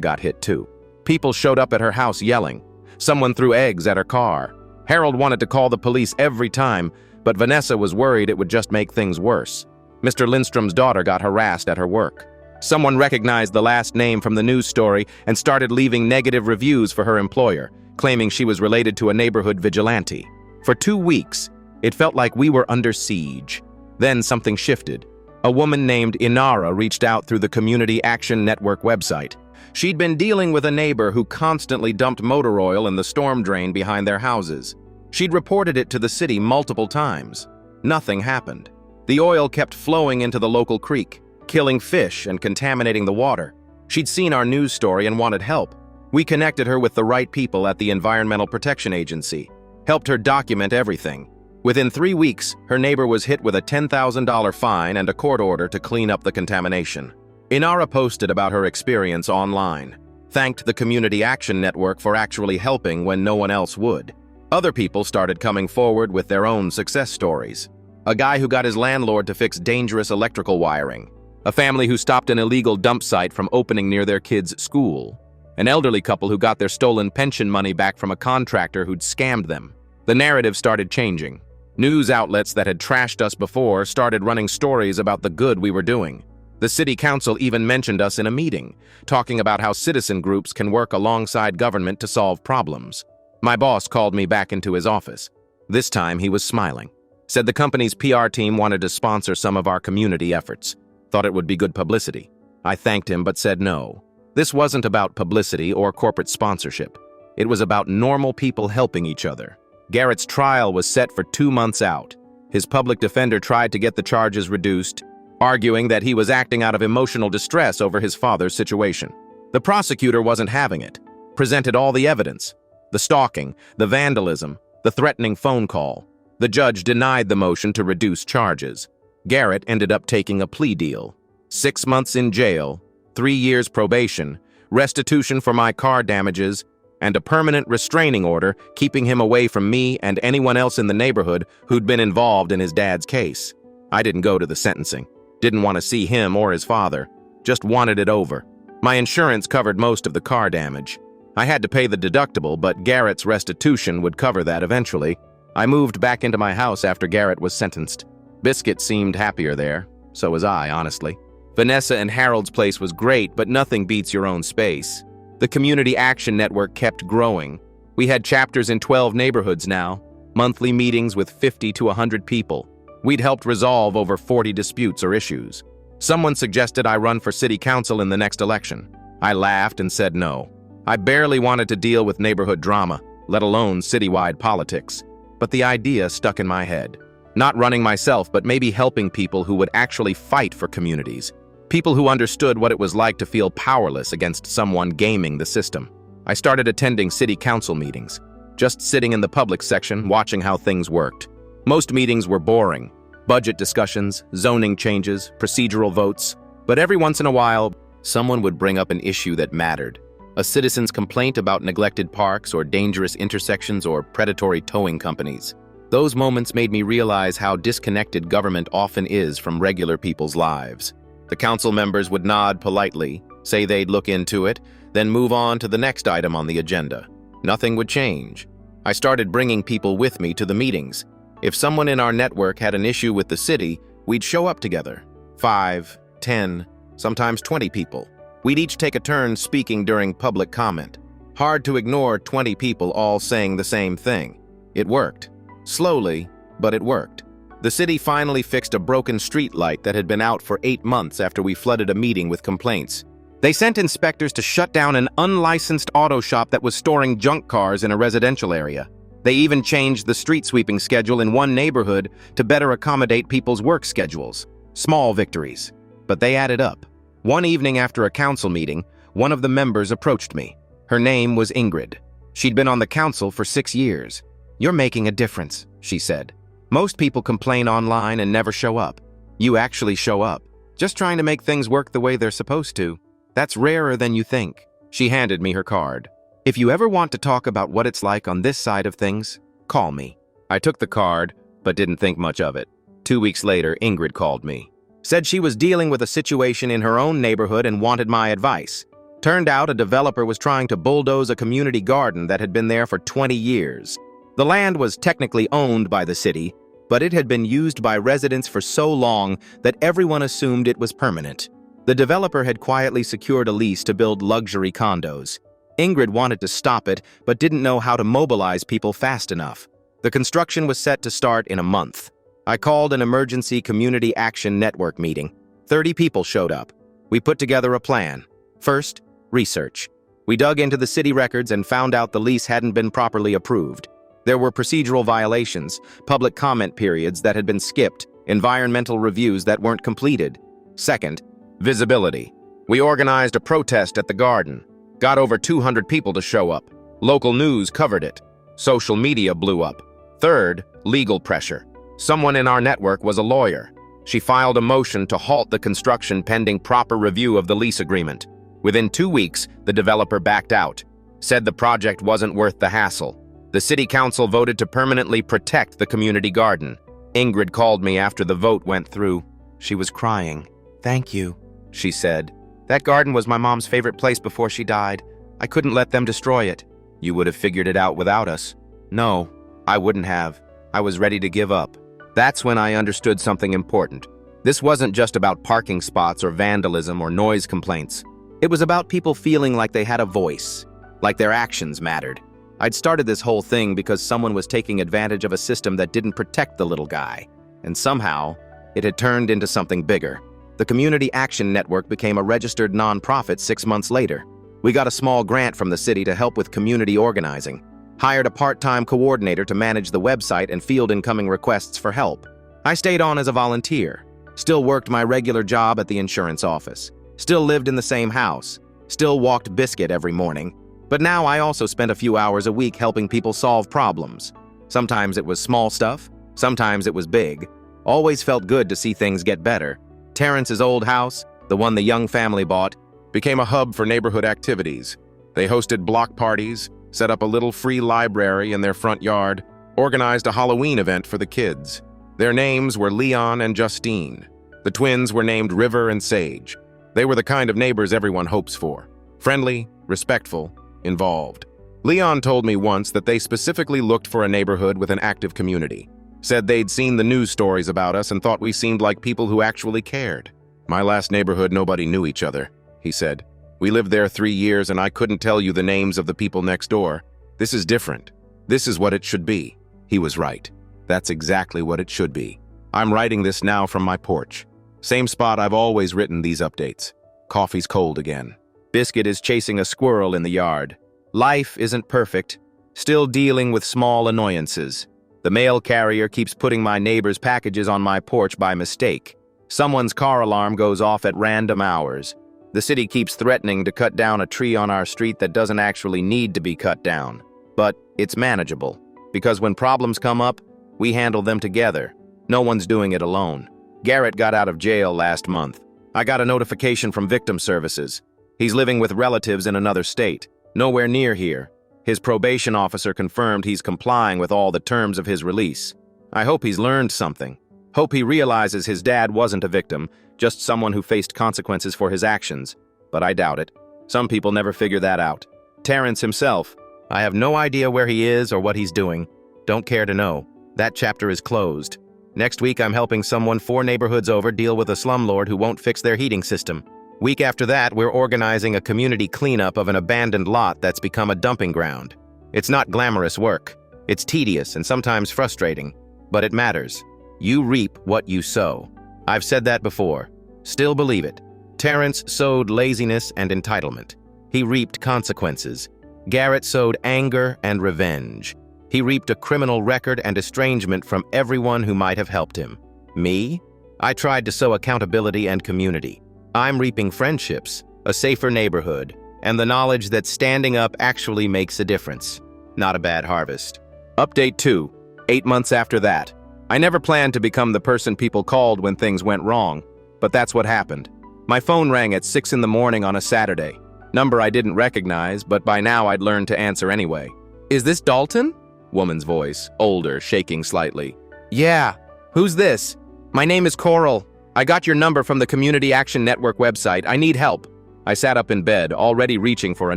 got hit too. People showed up at her house yelling. Someone threw eggs at her car. Harold wanted to call the police every time, but Vanessa was worried it would just make things worse. Mr. Lindstrom's daughter got harassed at her work. Someone recognized the last name from the news story and started leaving negative reviews for her employer, claiming she was related to a neighborhood vigilante. For 2 weeks, it felt like we were under siege. Then something shifted. A woman named Inara reached out through the Community Action Network website. She'd been dealing with a neighbor who constantly dumped motor oil in the storm drain behind their houses. She'd reported it to the city multiple times. Nothing happened. The oil kept flowing into the local creek, killing fish and contaminating the water. She'd seen our news story and wanted help. We connected her with the right people at the Environmental Protection Agency, helped her document everything. Within 3 weeks, her neighbor was hit with a $10,000 fine and a court order to clean up the contamination. Inara posted about her experience online, thanked the Community Action Network for actually helping when no one else would. Other people started coming forward with their own success stories. A guy who got his landlord to fix dangerous electrical wiring. A family who stopped an illegal dump site from opening near their kids' school. An elderly couple who got their stolen pension money back from a contractor who'd scammed them. The narrative started changing. News outlets that had trashed us before started running stories about the good we were doing. The city council even mentioned us in a meeting, talking about how citizen groups can work alongside government to solve problems. My boss called me back into his office. This time he was smiling. Said the company's PR team wanted to sponsor some of our community efforts. Thought it would be good publicity. I thanked him but said no. This wasn't about publicity or corporate sponsorship. It was about normal people helping each other. Garrett's trial was set for 2 months out. His public defender tried to get the charges reduced, arguing that he was acting out of emotional distress over his father's situation. The prosecutor wasn't having it, presented all the evidence. The stalking, the vandalism, the threatening phone call. The judge denied the motion to reduce charges. Garrett ended up taking a plea deal. 6 months in jail, 3 years probation, restitution for my car damages, and a permanent restraining order keeping him away from me and anyone else in the neighborhood who'd been involved in his dad's case. I didn't go to the sentencing. Didn't want to see him or his father. Just wanted it over. My insurance covered most of the car damage. I had to pay the deductible, but Garrett's restitution would cover that eventually. I moved back into my house after Garrett was sentenced. Biscuit seemed happier there. So was I, honestly. Vanessa and Harold's place was great, but nothing beats your own space. The Community Action Network kept growing. We had chapters in 12 neighborhoods now, monthly meetings with 50 to 100 people. We'd helped resolve over 40 disputes or issues. Someone suggested I run for city council in the next election. I laughed and said no. I barely wanted to deal with neighborhood drama, let alone citywide politics. But the idea stuck in my head. Not running myself, but maybe helping people who would actually fight for communities. People who understood what it was like to feel powerless against someone gaming the system. I started attending city council meetings, just sitting in the public section watching how things worked. Most meetings were boring. Budget discussions, zoning changes, procedural votes. But every once in a while, someone would bring up an issue that mattered. A citizen's complaint about neglected parks or dangerous intersections or predatory towing companies. Those moments made me realize how disconnected government often is from regular people's lives. The council members would nod politely, say they'd look into it, then move on to the next item on the agenda. Nothing would change. I started bringing people with me to the meetings. If someone in our network had an issue with the city, we'd show up together. 5, 10, sometimes 20 people. We'd each take a turn speaking during public comment. Hard to ignore 20 people all saying the same thing. It worked. Slowly, but it worked. The city finally fixed a broken street light that had been out for 8 months after we flooded a meeting with complaints. They sent inspectors to shut down an unlicensed auto shop that was storing junk cars in a residential area. They even changed the street sweeping schedule in one neighborhood to better accommodate people's work schedules. Small victories, but they added up. One evening after a council meeting, one of the members approached me. Her name was Ingrid. She'd been on the council for 6 years. "You're making a difference," she said. "Most people complain online and never show up. You actually show up, just trying to make things work the way they're supposed to. That's rarer than you think." She handed me her card. "If you ever want to talk about what it's like on this side of things, call me." I took the card, but didn't think much of it. 2 weeks later, Ingrid called me. Said she was dealing with a situation in her own neighborhood and wanted my advice. Turned out a developer was trying to bulldoze a community garden that had been there for 20 years. The land was technically owned by the city, but it had been used by residents for so long that everyone assumed it was permanent. The developer had quietly secured a lease to build luxury condos. Ingrid wanted to stop it, but didn't know how to mobilize people fast enough. The construction was set to start in a month. I called an emergency community action network meeting. 30 people showed up. We put together a plan. First, research. We dug into the city records and found out the lease hadn't been properly approved. There were procedural violations, public comment periods that had been skipped, environmental reviews that weren't completed. Second, visibility. We organized a protest at the garden. Got over 200 people to show up. Local news covered it. Social media blew up. Third, legal pressure. Someone in our network was a lawyer. She filed a motion to halt the construction pending proper review of the lease agreement. Within 2 weeks, the developer backed out. Said the project wasn't worth the hassle. The city council voted to permanently protect the community garden. Ingrid called me after the vote went through. She was crying. "Thank you," she said. "That garden was my mom's favorite place before she died. I couldn't let them destroy it." "You would have figured it out without us." "No, I wouldn't have. I was ready to give up." That's when I understood something important. This wasn't just about parking spots or vandalism or noise complaints. It was about people feeling like they had a voice, like their actions mattered. I'd started this whole thing because someone was taking advantage of a system that didn't protect the little guy. And somehow, it had turned into something bigger. The Community Action Network became a registered nonprofit 6 months later. We got a small grant from the city to help with community organizing. Hired a part-time coordinator to manage the website and field incoming requests for help. I stayed on as a volunteer. Still worked my regular job at the insurance office. Still lived in the same house. Still walked Biscuit every morning. But now I also spent a few hours a week helping people solve problems. Sometimes it was small stuff, sometimes it was big. Always felt good to see things get better. Terrence's old house, the one the young family bought, became a hub for neighborhood activities. They hosted block parties, set up a little free library in their front yard, organized a Halloween event for the kids. Their names were Leon and Justine. The twins were named River and Sage. They were the kind of neighbors everyone hopes for. Friendly, respectful, involved. Leon told me once that they specifically looked for a neighborhood with an active community. Said they'd seen the news stories about us and thought we seemed like people who actually cared. "My last neighborhood, nobody knew each other," he said. "We lived there 3 years and I couldn't tell you the names of the people next door. This is different. This is what it should be." He was right. That's exactly what it should be. I'm writing this now from my porch. Same spot I've always written these updates. Coffee's cold again. Biscuit is chasing a squirrel in the yard. Life isn't perfect. Still dealing with small annoyances. The mail carrier keeps putting my neighbor's packages on my porch by mistake. Someone's car alarm goes off at random hours. The city keeps threatening to cut down a tree on our street that doesn't actually need to be cut down. But it's manageable, because when problems come up, we handle them together. No one's doing it alone. Garrett got out of jail last month. I got a notification from Victim Services. He's living with relatives in another state, nowhere near here. His probation officer confirmed he's complying with all the terms of his release. I hope he's learned something. Hope he realizes his dad wasn't a victim, just someone who faced consequences for his actions. But I doubt it. Some people never figure that out. Terrence himself, I have no idea where he is or what he's doing. Don't care to know. That chapter is closed. Next week, I'm helping someone 4 neighborhoods over deal with a slumlord who won't fix their heating system. Week after that, we're organizing a community cleanup of an abandoned lot that's become a dumping ground. It's not glamorous work. It's tedious and sometimes frustrating, but it matters. You reap what you sow. I've said that before. Still believe it. Terrence sowed laziness and entitlement. He reaped consequences. Garrett sowed anger and revenge. He reaped a criminal record and estrangement from everyone who might have helped him. Me? I tried to sow accountability and community. I'm reaping friendships, a safer neighborhood, and the knowledge that standing up actually makes a difference. Not a bad harvest. Update 2. 8 months after that. I never planned to become the person people called when things went wrong, but that's what happened. My phone rang at 6 in the morning on a Saturday. Number I didn't recognize, but by now I'd learned to answer anyway. Is this Dalton? Woman's voice, older, shaking slightly. Yeah. Who's this? My name is Coral. I got your number from the Community Action Network website. I need help. I sat up in bed, already reaching for a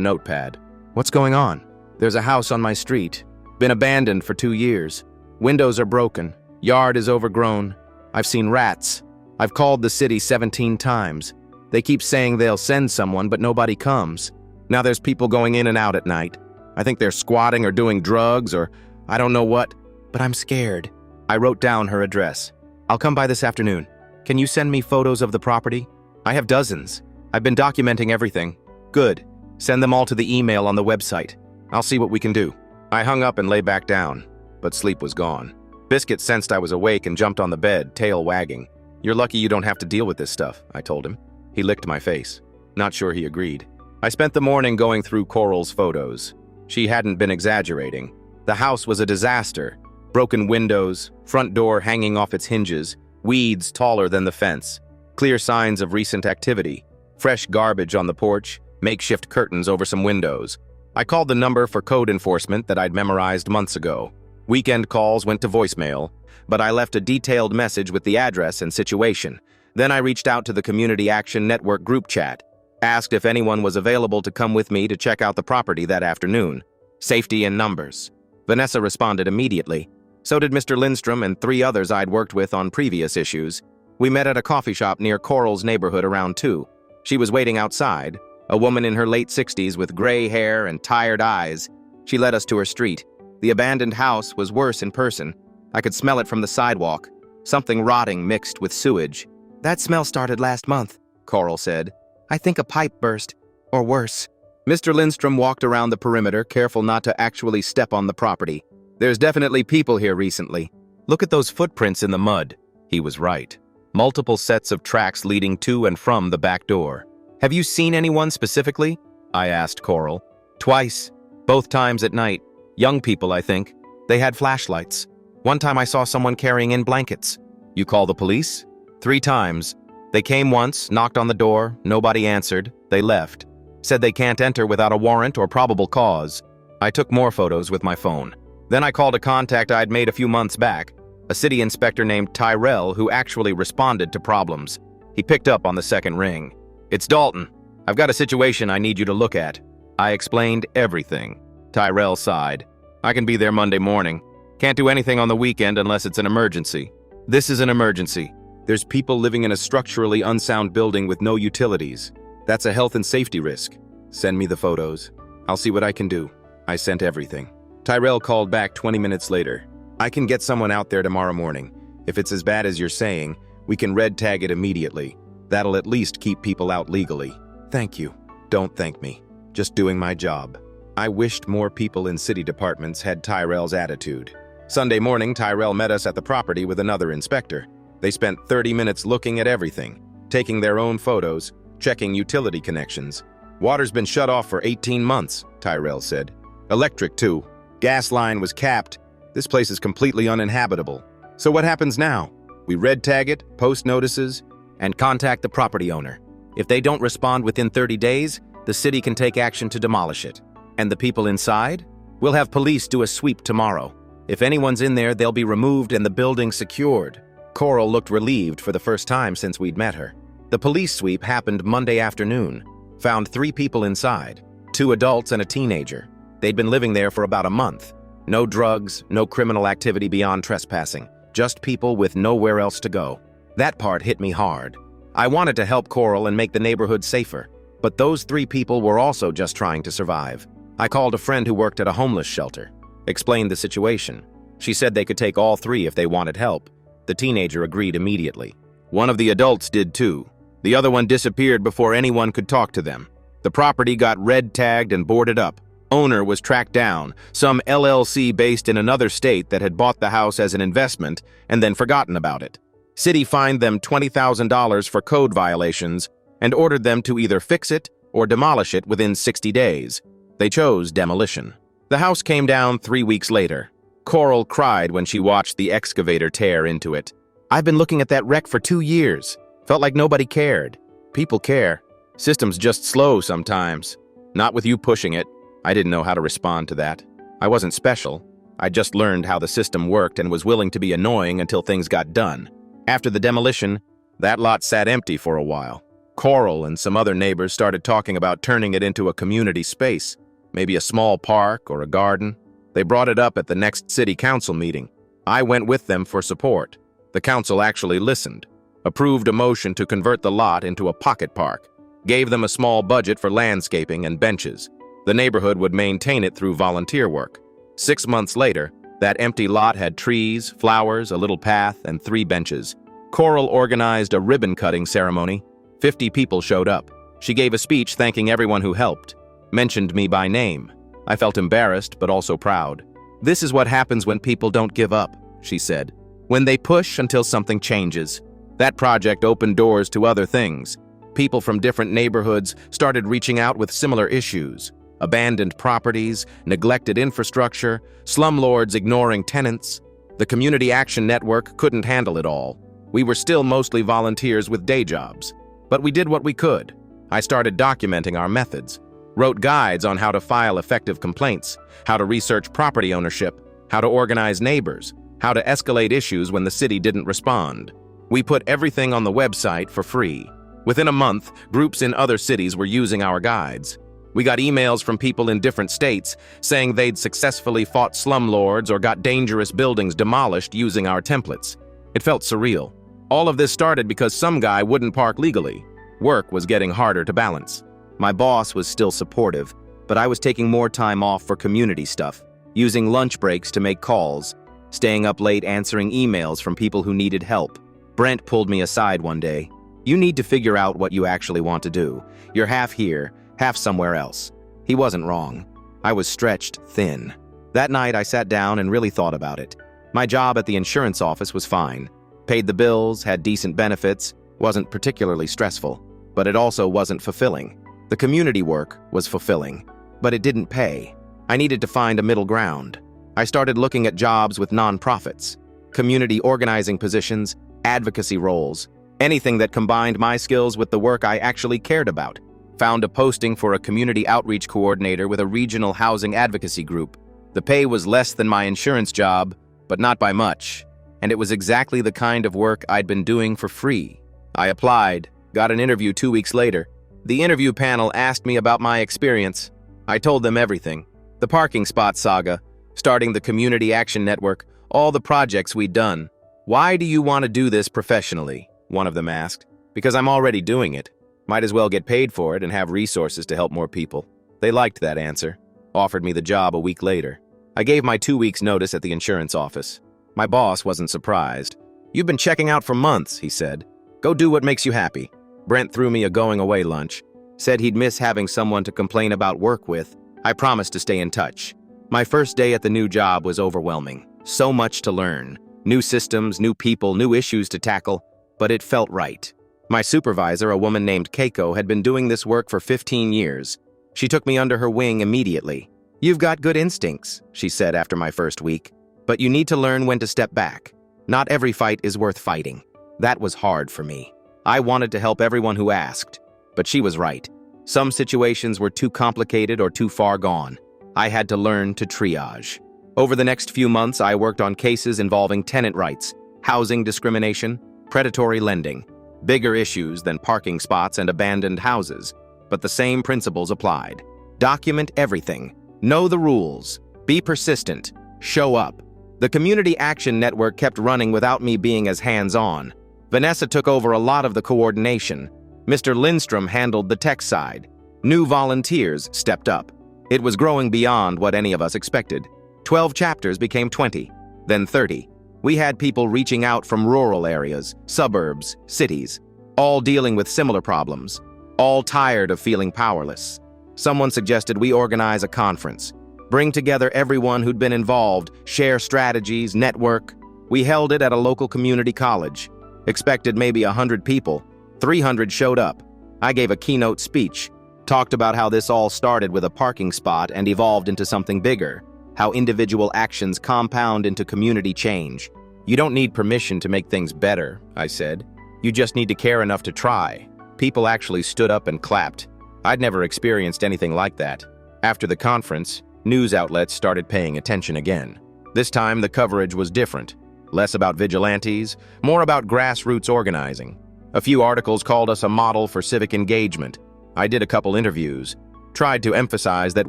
notepad. What's going on? There's a house on my street. Been abandoned for 2 years. Windows are broken. Yard is overgrown. I've seen rats. I've called the city 17 times. They keep saying they'll send someone, but nobody comes. Now there's people going in and out at night. I think they're squatting or doing drugs or I don't know what, but I'm scared. I wrote down her address. I'll come by this afternoon. Can you send me photos of the property? I have dozens. I've been documenting everything. Good. Send them all to the email on the website. I'll see what we can do. I hung up and lay back down, but sleep was gone. Biscuit sensed I was awake and jumped on the bed, tail wagging. You're lucky you don't have to deal with this stuff, I told him. He licked my face. Not sure he agreed. I spent the morning going through Coral's photos. She hadn't been exaggerating. The house was a disaster. Broken windows, front door hanging off its hinges, weeds taller than the fence, clear signs of recent activity, fresh garbage on the porch, makeshift curtains over some windows. I called the number for code enforcement that I'd memorized months ago. Weekend calls went to voicemail, but I left a detailed message with the address and situation. Then I reached out to the Community Action Network group chat, asked if anyone was available to come with me to check out the property that afternoon. Safety in numbers. Vanessa responded immediately. So did Mr. Lindstrom and 3 others I'd worked with on previous issues. We met at a coffee shop near Coral's neighborhood around 2. She was waiting outside, a woman in her late 60s with gray hair and tired eyes. She led us to her street. The abandoned house was worse in person. I could smell it from the sidewalk, something rotting mixed with sewage. That smell started last month, Coral said. I think a pipe burst, or worse. Mr. Lindstrom walked around the perimeter, careful not to actually step on the property. There's definitely people here recently. Look at those footprints in the mud. He was right. Multiple sets of tracks leading to and from the back door. Have you seen anyone specifically? I asked Coral. Twice. Both times at night. Young people, I think. They had flashlights. One time I saw someone carrying in blankets. You call the police? 3 times. They came once, knocked on the door, nobody answered, they left. Said they can't enter without a warrant or probable cause. I took more photos with my phone. Then I called a contact I'd made a few months back, a city inspector named Tyrell who actually responded to problems. He picked up on the second ring. It's Dalton. I've got a situation I need you to look at. I explained everything. Tyrell sighed. I can be there Monday morning. Can't do anything on the weekend unless it's an emergency. This is an emergency. There's people living in a structurally unsound building with no utilities. That's a health and safety risk. Send me the photos. I'll see what I can do. I sent everything. Tyrell called back 20 minutes later. I can get someone out there tomorrow morning. If it's as bad as you're saying, we can red tag it immediately. That'll at least keep people out legally. Thank you. Don't thank me. Just doing my job. I wished more people in city departments had Tyrell's attitude. Sunday morning, Tyrell met us at the property with another inspector. They spent 30 minutes looking at everything, taking their own photos, checking utility connections. Water's been shut off for 18 months, Tyrell said. Electric, too. Gas line was capped. This place is completely uninhabitable. So what happens now? We red tag it, post notices, and contact the property owner. If they don't respond within 30 days, the city can take action to demolish it. And the people inside? We'll have police do a sweep tomorrow. If anyone's in there, they'll be removed and the building secured. Coral looked relieved for the first time since we'd met her. The police sweep happened Monday afternoon. Found 3 people inside, 2 adults and a teenager. They'd been living there for about a month. No drugs, no criminal activity beyond trespassing. Just people with nowhere else to go. That part hit me hard. I wanted to help Coral and make the neighborhood safer. But those 3 people were also just trying to survive. I called a friend who worked at a homeless shelter. Explained the situation. She said they could take all 3 if they wanted help. The teenager agreed immediately. One of the adults did too. The other one disappeared before anyone could talk to them. The property got red tagged and boarded up. Owner was tracked down, some LLC based in another state that had bought the house as an investment and then forgotten about it. City fined them $20,000 for code violations and ordered them to either fix it or demolish it within 60 days. They chose demolition. The house came down 3 weeks later. Coral cried when she watched the excavator tear into it. I've been looking at that wreck for 2 years. Felt like nobody cared. People care. System's just slow sometimes. Not with you pushing it. I didn't know how to respond to that. I wasn't special. I just learned how the system worked and was willing to be annoying until things got done. After the demolition, that lot sat empty for a while. Coral and some other neighbors started talking about turning it into a community space, maybe a small park or a garden. They brought it up at the next city council meeting. I went with them for support. The council actually listened, approved a motion to convert the lot into a pocket park, gave them a small budget for landscaping and benches. The neighborhood would maintain it through volunteer work. 6 months later, that empty lot had trees, flowers, a little path, and 3 benches. Coral organized a ribbon-cutting ceremony. 50 people showed up. She gave a speech thanking everyone who helped, mentioned me by name. I felt embarrassed, but also proud. This is what happens when people don't give up, she said. When they push until something changes. That project opened doors to other things. People from different neighborhoods started reaching out with similar issues. Abandoned properties, neglected infrastructure, slumlords ignoring tenants. The Community Action Network couldn't handle it all. We were still mostly volunteers with day jobs. But we did what we could. I started documenting our methods. Wrote guides on how to file effective complaints, how to research property ownership, how to organize neighbors, how to escalate issues when the city didn't respond. We put everything on the website for free. Within a month, groups in other cities were using our guides. We got emails from people in different states saying they'd successfully fought slumlords or got dangerous buildings demolished using our templates. It felt surreal. All of this started because some guy wouldn't park legally. Work was getting harder to balance. My boss was still supportive, but I was taking more time off for community stuff, using lunch breaks to make calls, staying up late answering emails from people who needed help. Brent pulled me aside one day. You need to figure out what you actually want to do. You're half here, half somewhere else. He wasn't wrong. I was stretched thin. That night I sat down and really thought about it. My job at the insurance office was fine. Paid the bills, had decent benefits, wasn't particularly stressful, but it also wasn't fulfilling. The community work was fulfilling, but it didn't pay. I needed to find a middle ground. I started looking at jobs with nonprofits, community organizing positions, advocacy roles, anything that combined my skills with the work I actually cared about. Found a posting for a community outreach coordinator with a regional housing advocacy group. The pay was less than my insurance job, but not by much, and it was exactly the kind of work I'd been doing for free. I applied, got an interview 2 weeks later. The interview panel asked me about my experience. I told them everything. The parking spot saga, starting the Community Action Network, all the projects we'd done. Why do you want to do this professionally? One of them asked. Because I'm already doing it. Might as well get paid for it and have resources to help more people. They liked that answer. Offered me the job a week later. I gave my 2 weeks notice at the insurance office. My boss wasn't surprised. You've been checking out for months, he said. Go do what makes you happy. Brent threw me a going-away lunch. Said he'd miss having someone to complain about work with. I promised to stay in touch. My first day at the new job was overwhelming. So much to learn. New systems, new people, new issues to tackle, but it felt right. My supervisor, a woman named Keiko, had been doing this work for 15 years. She took me under her wing immediately. "You've got good instincts," she said after my first week, "but you need to learn when to step back. Not every fight is worth fighting." That was hard for me. I wanted to help everyone who asked, but she was right. Some situations were too complicated or too far gone. I had to learn to triage. Over the next few months, I worked on cases involving tenant rights, housing discrimination, predatory lending, bigger issues than parking spots and abandoned houses, but the same principles applied. Document everything. Know the rules. Be persistent. Show up. The Community Action Network kept running without me being as hands-on. Vanessa took over a lot of the coordination. Mr. Lindstrom handled the tech side. New volunteers stepped up. It was growing beyond what any of us expected. 12 chapters became 20, then 30. We had people reaching out from rural areas, suburbs, cities, all dealing with similar problems, all tired of feeling powerless. Someone suggested we organize a conference, bring together everyone who'd been involved, share strategies, network. We held it at a local community college. Expected maybe 100 people. 300 showed up. I gave a keynote speech, talked about how this all started with a parking spot and evolved into something bigger, how individual actions compound into community change. "You don't need permission to make things better," I said. "You just need to care enough to try." People actually stood up and clapped. I'd never experienced anything like that. After the conference, news outlets started paying attention again. This time, the coverage was different. Less about vigilantes, more about grassroots organizing. A few articles called us a model for civic engagement. I did a couple interviews, tried to emphasize that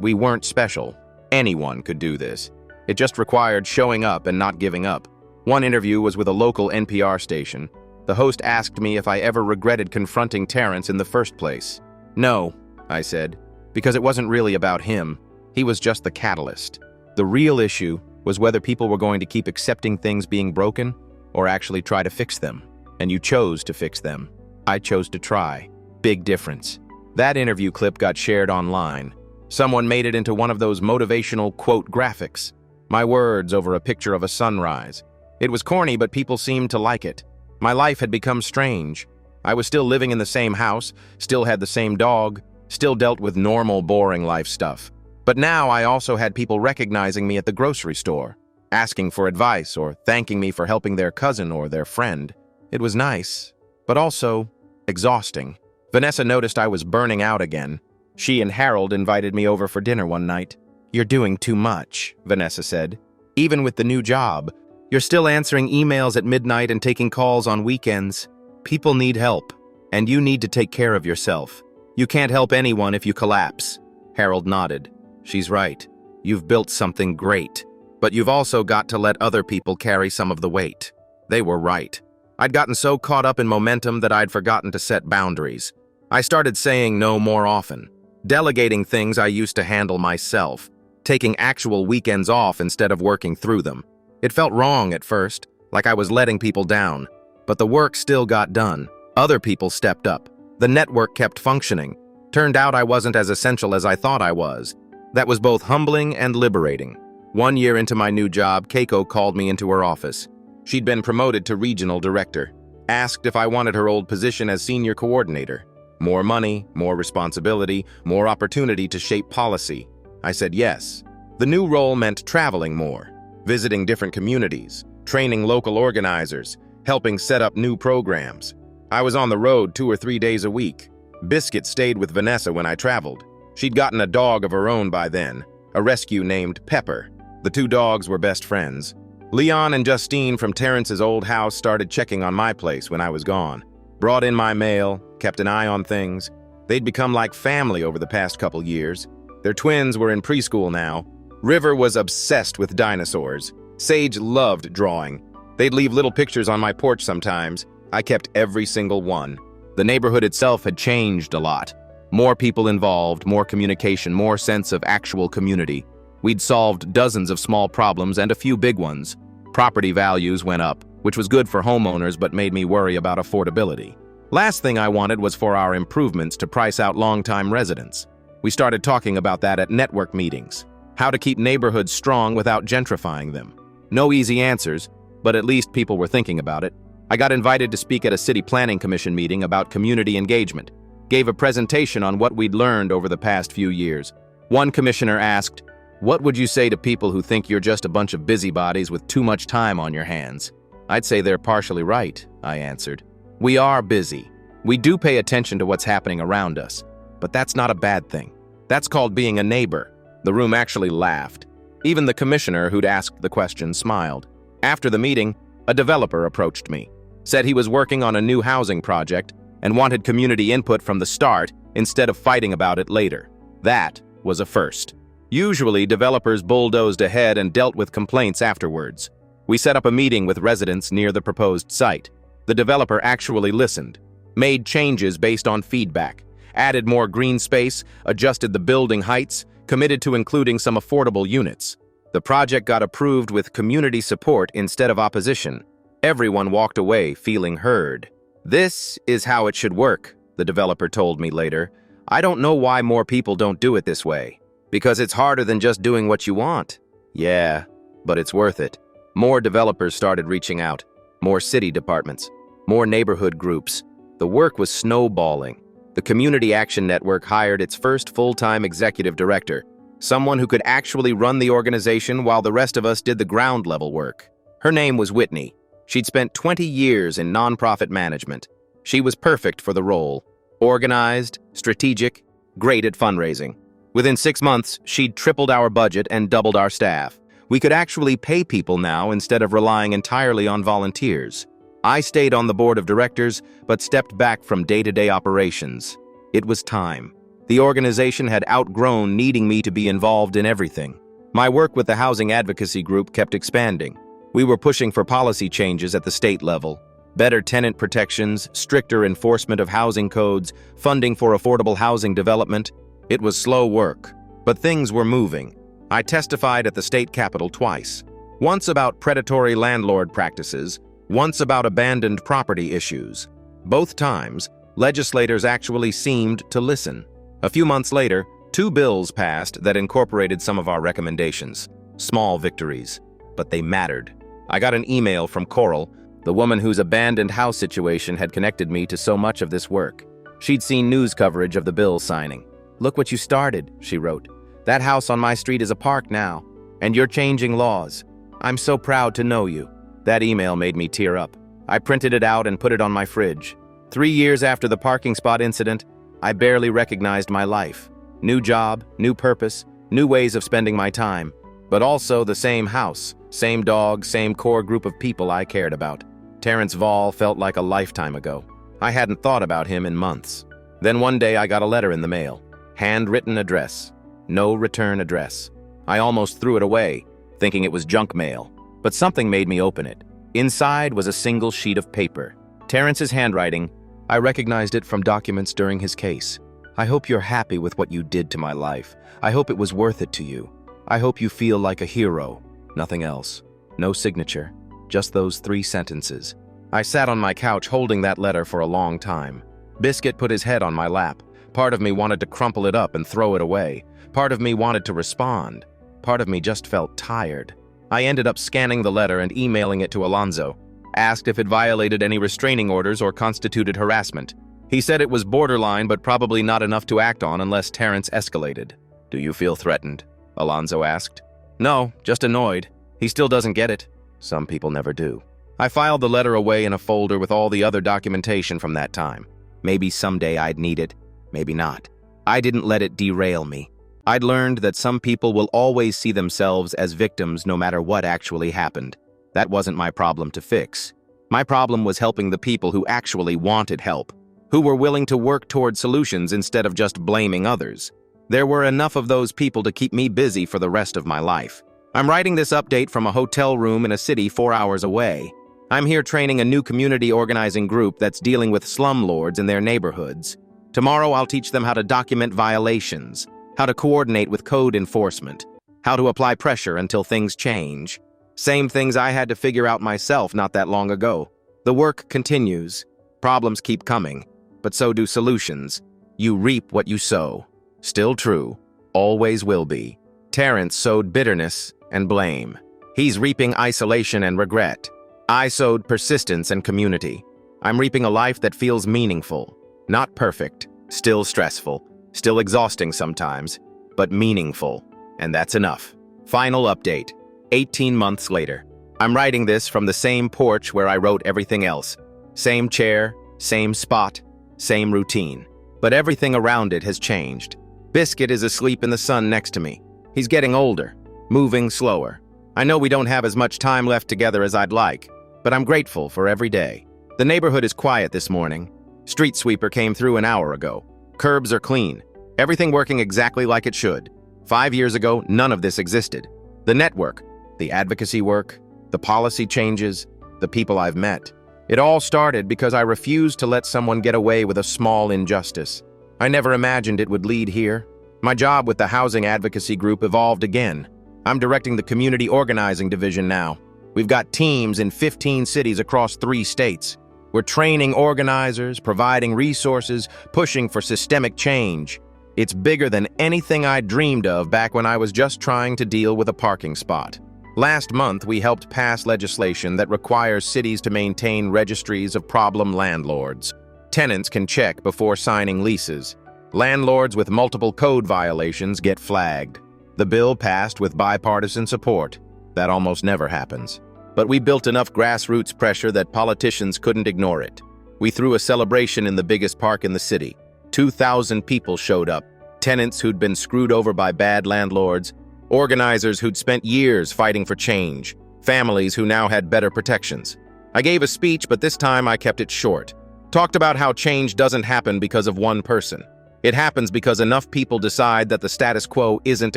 we weren't special. Anyone could do this. It just required showing up and not giving up. One interview was with a local NPR station. The host asked me if I ever regretted confronting Terrence in the first place. "No," I said, because it wasn't really about him. He was just the catalyst. The real issue was whether people were going to keep accepting things being broken or actually try to fix them. And you chose to fix them. I chose to try. Big difference. That interview clip got shared online. Someone made it into one of those motivational quote graphics. My words over a picture of a sunrise. It was corny, but people seemed to like it. My life had become strange. I was still living in the same house, still had the same dog, still dealt with normal, boring life stuff. But now I also had people recognizing me at the grocery store, asking for advice or thanking me for helping their cousin or their friend. It was nice, but also exhausting. Vanessa noticed I was burning out again. She and Harold invited me over for dinner one night. "You're doing too much," Vanessa said. "Even with the new job, you're still answering emails at midnight and taking calls on weekends. People need help, and you need to take care of yourself. You can't help anyone if you collapse." Harold nodded. "She's right. You've built something great, but you've also got to let other people carry some of the weight." They were right. I'd gotten so caught up in momentum that I'd forgotten to set boundaries. I started saying no more often, delegating things I used to handle myself, taking actual weekends off instead of working through them. It felt wrong at first, like I was letting people down, but the work still got done. Other people stepped up. The network kept functioning. Turned out I wasn't as essential as I thought I was. That was both humbling and liberating. 1 year into my new job, Keiko called me into her office. She'd been promoted to regional director, asked if I wanted her old position as senior coordinator. More money, more responsibility, more opportunity to shape policy. I said yes. The new role meant traveling more, visiting different communities, training local organizers, helping set up new programs. I was on the road 2 or 3 days a week. Biscuit stayed with Vanessa when I traveled. She'd gotten a dog of her own by then, a rescue named Pepper. The 2 dogs were best friends. Leon and Justine from Terrence's old house started checking on my place when I was gone. Brought in my mail, kept an eye on things. They'd become like family over the past couple years. Their twins were in preschool now. River was obsessed with dinosaurs. Sage loved drawing. They'd leave little pictures on my porch sometimes. I kept every single one. The neighborhood itself had changed a lot. More people involved, more communication, more sense of actual community. We'd solved dozens of small problems and a few big ones. Property values went up, which was good for homeowners but made me worry about affordability. Last thing I wanted was for our improvements to price out longtime residents. We started talking about that at network meetings. How to keep neighborhoods strong without gentrifying them. No easy answers, but at least people were thinking about it. I got invited to speak at a city planning commission meeting about community engagement. Gave a presentation on what we'd learned over the past few years. One commissioner asked, "What would you say to people who think you're just a bunch of busybodies with too much time on your hands?" "I'd say they're partially right," I answered. "We are busy. We do pay attention to what's happening around us, but that's not a bad thing. That's called being a neighbor." The room actually laughed. Even the commissioner who'd asked the question smiled. After the meeting, a developer approached me, said he was working on a new housing project and wanted community input from the start instead of fighting about it later. That was a first. Usually, developers bulldozed ahead and dealt with complaints afterwards. We set up a meeting with residents near the proposed site. The developer actually listened, made changes based on feedback, added more green space, adjusted the building heights, committed to including some affordable units. The project got approved with community support instead of opposition. Everyone walked away feeling heard. "This is how it should work," the developer told me later. "I don't know why more people don't do it this way. Because it's harder than just doing what you want." Yeah, but it's worth it. More developers started reaching out. More city departments. More neighborhood groups. The work was snowballing. The Community Action Network hired its first full-time executive director, someone who could actually run the organization while the rest of us did the ground-level work. Her name was Whitney. She'd spent 20 years in nonprofit management. She was perfect for the role. Organized, strategic, great at fundraising. Within 6 months, she'd tripled our budget and doubled our staff. We could actually pay people now instead of relying entirely on volunteers. I stayed on the board of directors, but stepped back from day-to-day operations. It was time. The organization had outgrown needing me to be involved in everything. My work with the housing advocacy group kept expanding. We were pushing for policy changes at the state level. Better tenant protections, stricter enforcement of housing codes, funding for affordable housing development. It was slow work, but things were moving. I testified at the state capitol twice. Once about predatory landlord practices, once about abandoned property issues. Both times, legislators actually seemed to listen. A few months later, 2 bills passed that incorporated some of our recommendations. Small victories, but they mattered. I got an email from Coral, the woman whose abandoned house situation had connected me to so much of this work. She'd seen news coverage of the bill signing. "Look what you started," she wrote. "That house on my street is a park now, and you're changing laws. I'm so proud to know you." That email made me tear up. I printed it out and put it on my fridge. 3 years after the parking spot incident, I barely recognized my life. New job, new purpose, new ways of spending my time. But also the same house, same dog, same core group of people I cared about. Terrence Vall felt like a lifetime ago. I hadn't thought about him in months. Then one day I got a letter in the mail. Handwritten address. No return address. I almost threw it away, thinking it was junk mail. But something made me open it. Inside was a single sheet of paper. Terrence's handwriting. I recognized it from documents during his case. "I hope you're happy with what you did to my life. I hope it was worth it to you. I hope you feel like a hero." Nothing else. No signature. Just those 3 sentences. I sat on my couch holding that letter for a long time. Biscuit put his head on my lap. Part of me wanted to crumple it up and throw it away. Part of me wanted to respond. Part of me just felt tired. I ended up scanning the letter and emailing it to Alonzo. Asked if it violated any restraining orders or constituted harassment. He said it was borderline but probably not enough to act on unless Terrence escalated. "Do you feel threatened?" Alonzo asked. "No, just annoyed. He still doesn't get it." Some people never do. I filed the letter away in a folder with all the other documentation from that time. Maybe someday I'd need it, maybe not. I didn't let it derail me. I'd learned that some people will always see themselves as victims no matter what actually happened. That wasn't my problem to fix. My problem was helping the people who actually wanted help, who were willing to work toward solutions instead of just blaming others. There were enough of those people to keep me busy for the rest of my life. I'm writing this update from a hotel room in a city 4 hours away. I'm here training a new community organizing group that's dealing with slumlords in their neighborhoods. Tomorrow I'll teach them how to document violations, how to coordinate with code enforcement, how to apply pressure until things change. Same things I had to figure out myself not that long ago. The work continues. Problems keep coming, but so do solutions. You reap what you sow. Still true. Always will be. Terrence sowed bitterness and blame. He's reaping isolation and regret. I sowed persistence and community. I'm reaping a life that feels meaningful. Not perfect, still stressful, still exhausting sometimes, but meaningful. And that's enough. Final update, 18 months later. I'm writing this from the same porch where I wrote everything else. Same chair, same spot, same routine. But everything around it has changed. Biscuit is asleep in the sun next to me. He's getting older, moving slower. I know we don't have as much time left together as I'd like, but I'm grateful for every day. The neighborhood is quiet this morning. Street sweeper came through an hour ago. Curbs are clean. Everything working exactly like it should. 5 years ago, none of this existed. The network, the advocacy work, the policy changes, the people I've met. It all started because I refused to let someone get away with a small injustice. I never imagined it would lead here. My job with the housing advocacy group evolved again. I'm directing the community organizing division now. We've got teams in 15 cities across 3 states. We're training organizers, providing resources, pushing for systemic change. It's bigger than anything I dreamed of back when I was just trying to deal with a parking spot. Last month, we helped pass legislation that requires cities to maintain registries of problem landlords. Tenants can check before signing leases. Landlords with multiple code violations get flagged. The bill passed with bipartisan support. That almost never happens. But we built enough grassroots pressure that politicians couldn't ignore it. We threw a celebration in the biggest park in the city. 2,000 people showed up. Tenants who'd been screwed over by bad landlords, organizers who'd spent years fighting for change, families who now had better protections. I gave a speech, but this time I kept it short. Talked about how change doesn't happen because of one person. It happens because enough people decide that the status quo isn't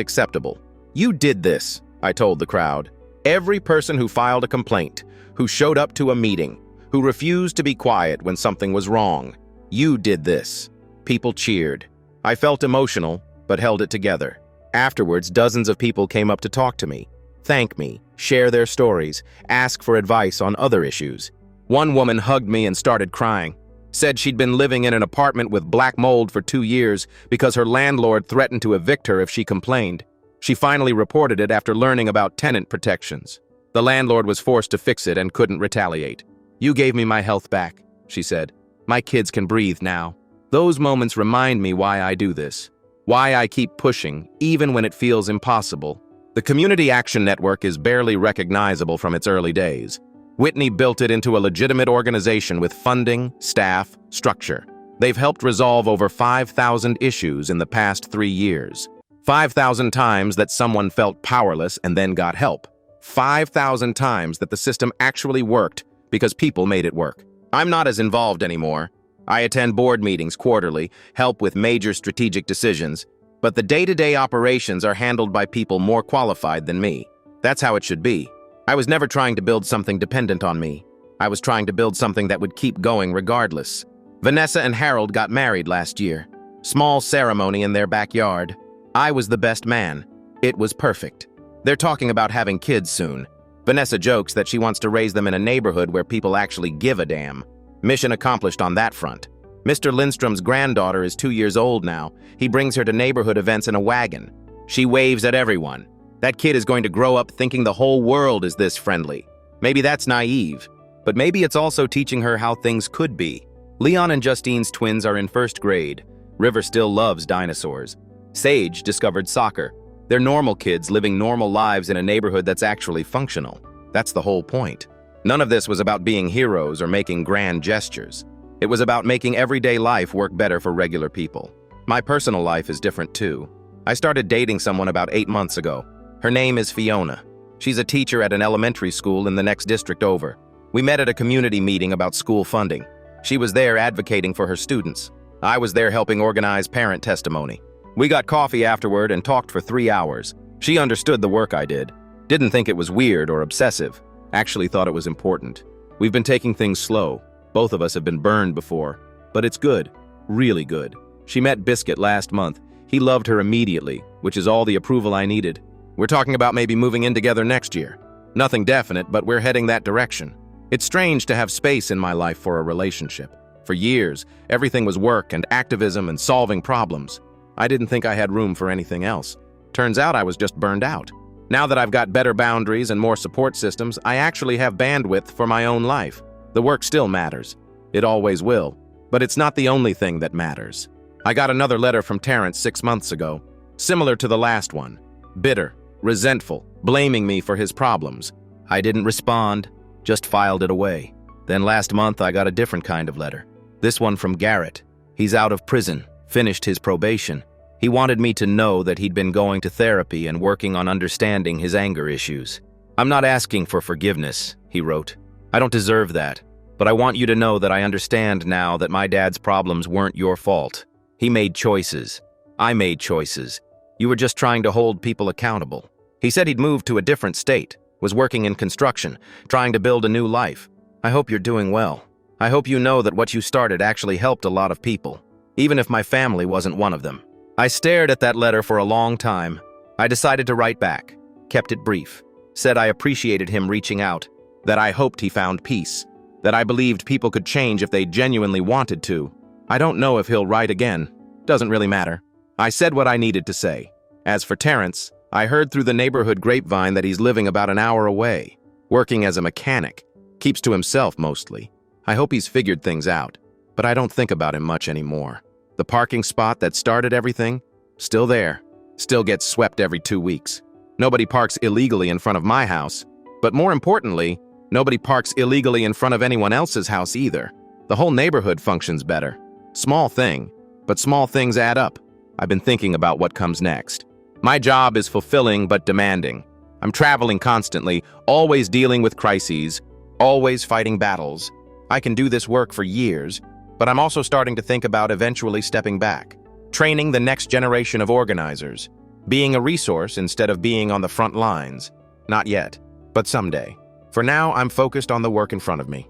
acceptable. You did this, I told the crowd. Every person who filed a complaint, who showed up to a meeting, who refused to be quiet when something was wrong. You did this. People cheered. I felt emotional, but held it together. Afterwards, dozens of people came up to talk to me, thank me, share their stories, ask for advice on other issues. One woman hugged me and started crying, said she'd been living in an apartment with black mold for 2 years because her landlord threatened to evict her if she complained. She finally reported it after learning about tenant protections. The landlord was forced to fix it and couldn't retaliate. "You gave me my health back," she said. "My kids can breathe now." Those moments remind me why I do this, why I keep pushing, even when it feels impossible. The Community Action Network is barely recognizable from its early days. Whitney built it into a legitimate organization with funding, staff, structure. They've helped resolve over 5,000 issues in the past 3 years. 5,000 times that someone felt powerless and then got help. 5,000 times that the system actually worked because people made it work. I'm not as involved anymore. I attend board meetings quarterly, help with major strategic decisions, but the day-to-day operations are handled by people more qualified than me. That's how it should be. I was never trying to build something dependent on me. I was trying to build something that would keep going regardless. Vanessa and Harold got married last year. Small ceremony in their backyard. I was the best man. It was perfect. They're talking about having kids soon. Vanessa jokes that she wants to raise them in a neighborhood where people actually give a damn. Mission accomplished on that front. Mr. Lindstrom's granddaughter is 2 years old now. He brings her to neighborhood events in a wagon. She waves at everyone. That kid is going to grow up thinking the whole world is this friendly. Maybe that's naive, but maybe it's also teaching her how things could be. Leon and Justine's twins are in 1st grade. River still loves dinosaurs. Sage discovered soccer. They're normal kids living normal lives in a neighborhood that's actually functional. That's the whole point. None of this was about being heroes or making grand gestures. It was about making everyday life work better for regular people. My personal life is different too. I started dating someone about 8 months ago. Her name is Fiona. She's a teacher at an elementary school in the next district over. We met at a community meeting about school funding. She was there advocating for her students. I was there helping organize parent testimony. We got coffee afterward and talked for 3 hours. She understood the work I did. Didn't think it was weird or obsessive. Actually thought it was important. We've been taking things slow. Both of us have been burned before. But it's good. Really good. She met Biscuit last month. He loved her immediately, which is all the approval I needed. We're talking about maybe moving in together next year. Nothing definite, but we're heading that direction. It's strange to have space in my life for a relationship. For years, everything was work and activism and solving problems. I didn't think I had room for anything else. Turns out I was just burned out. Now that I've got better boundaries and more support systems, I actually have bandwidth for my own life. The work still matters. It always will. But it's not the only thing that matters. I got another letter from Terrence 6 months ago, similar to the last one. Bitter, resentful, blaming me for his problems. I didn't respond, just filed it away. Then last month I got a different kind of letter. This one from Garrett. He's out of prison, finished his probation. He wanted me to know that he'd been going to therapy and working on understanding his anger issues. I'm not asking for forgiveness, he wrote. I don't deserve that, but I want you to know that I understand now that my dad's problems weren't your fault. He made choices. I made choices. You were just trying to hold people accountable. He said he'd moved to a different state, was working in construction, trying to build a new life. I hope you're doing well. I hope you know that what you started actually helped a lot of people, even if my family wasn't one of them. I stared at that letter for a long time. I decided to write back, kept it brief, said I appreciated him reaching out, that I hoped he found peace, that I believed people could change if they genuinely wanted to. I don't know if he'll write again. Doesn't really matter. I said what I needed to say. As for Terrence, I heard through the neighborhood grapevine that he's living about an hour away, working as a mechanic, keeps to himself mostly. I hope he's figured things out, but I don't think about him much anymore. The parking spot that started everything, still there, still gets swept every 2 weeks. Nobody parks illegally in front of my house, but more importantly, nobody parks illegally in front of anyone else's house either. The whole neighborhood functions better. Small thing, but small things add up. I've been thinking about what comes next. My job is fulfilling but demanding. I'm traveling constantly, always dealing with crises, always fighting battles. I can do this work for years, but I'm also starting to think about eventually stepping back, training the next generation of organizers, being a resource instead of being on the front lines. Not yet, but someday. For now, I'm focused on the work in front of me.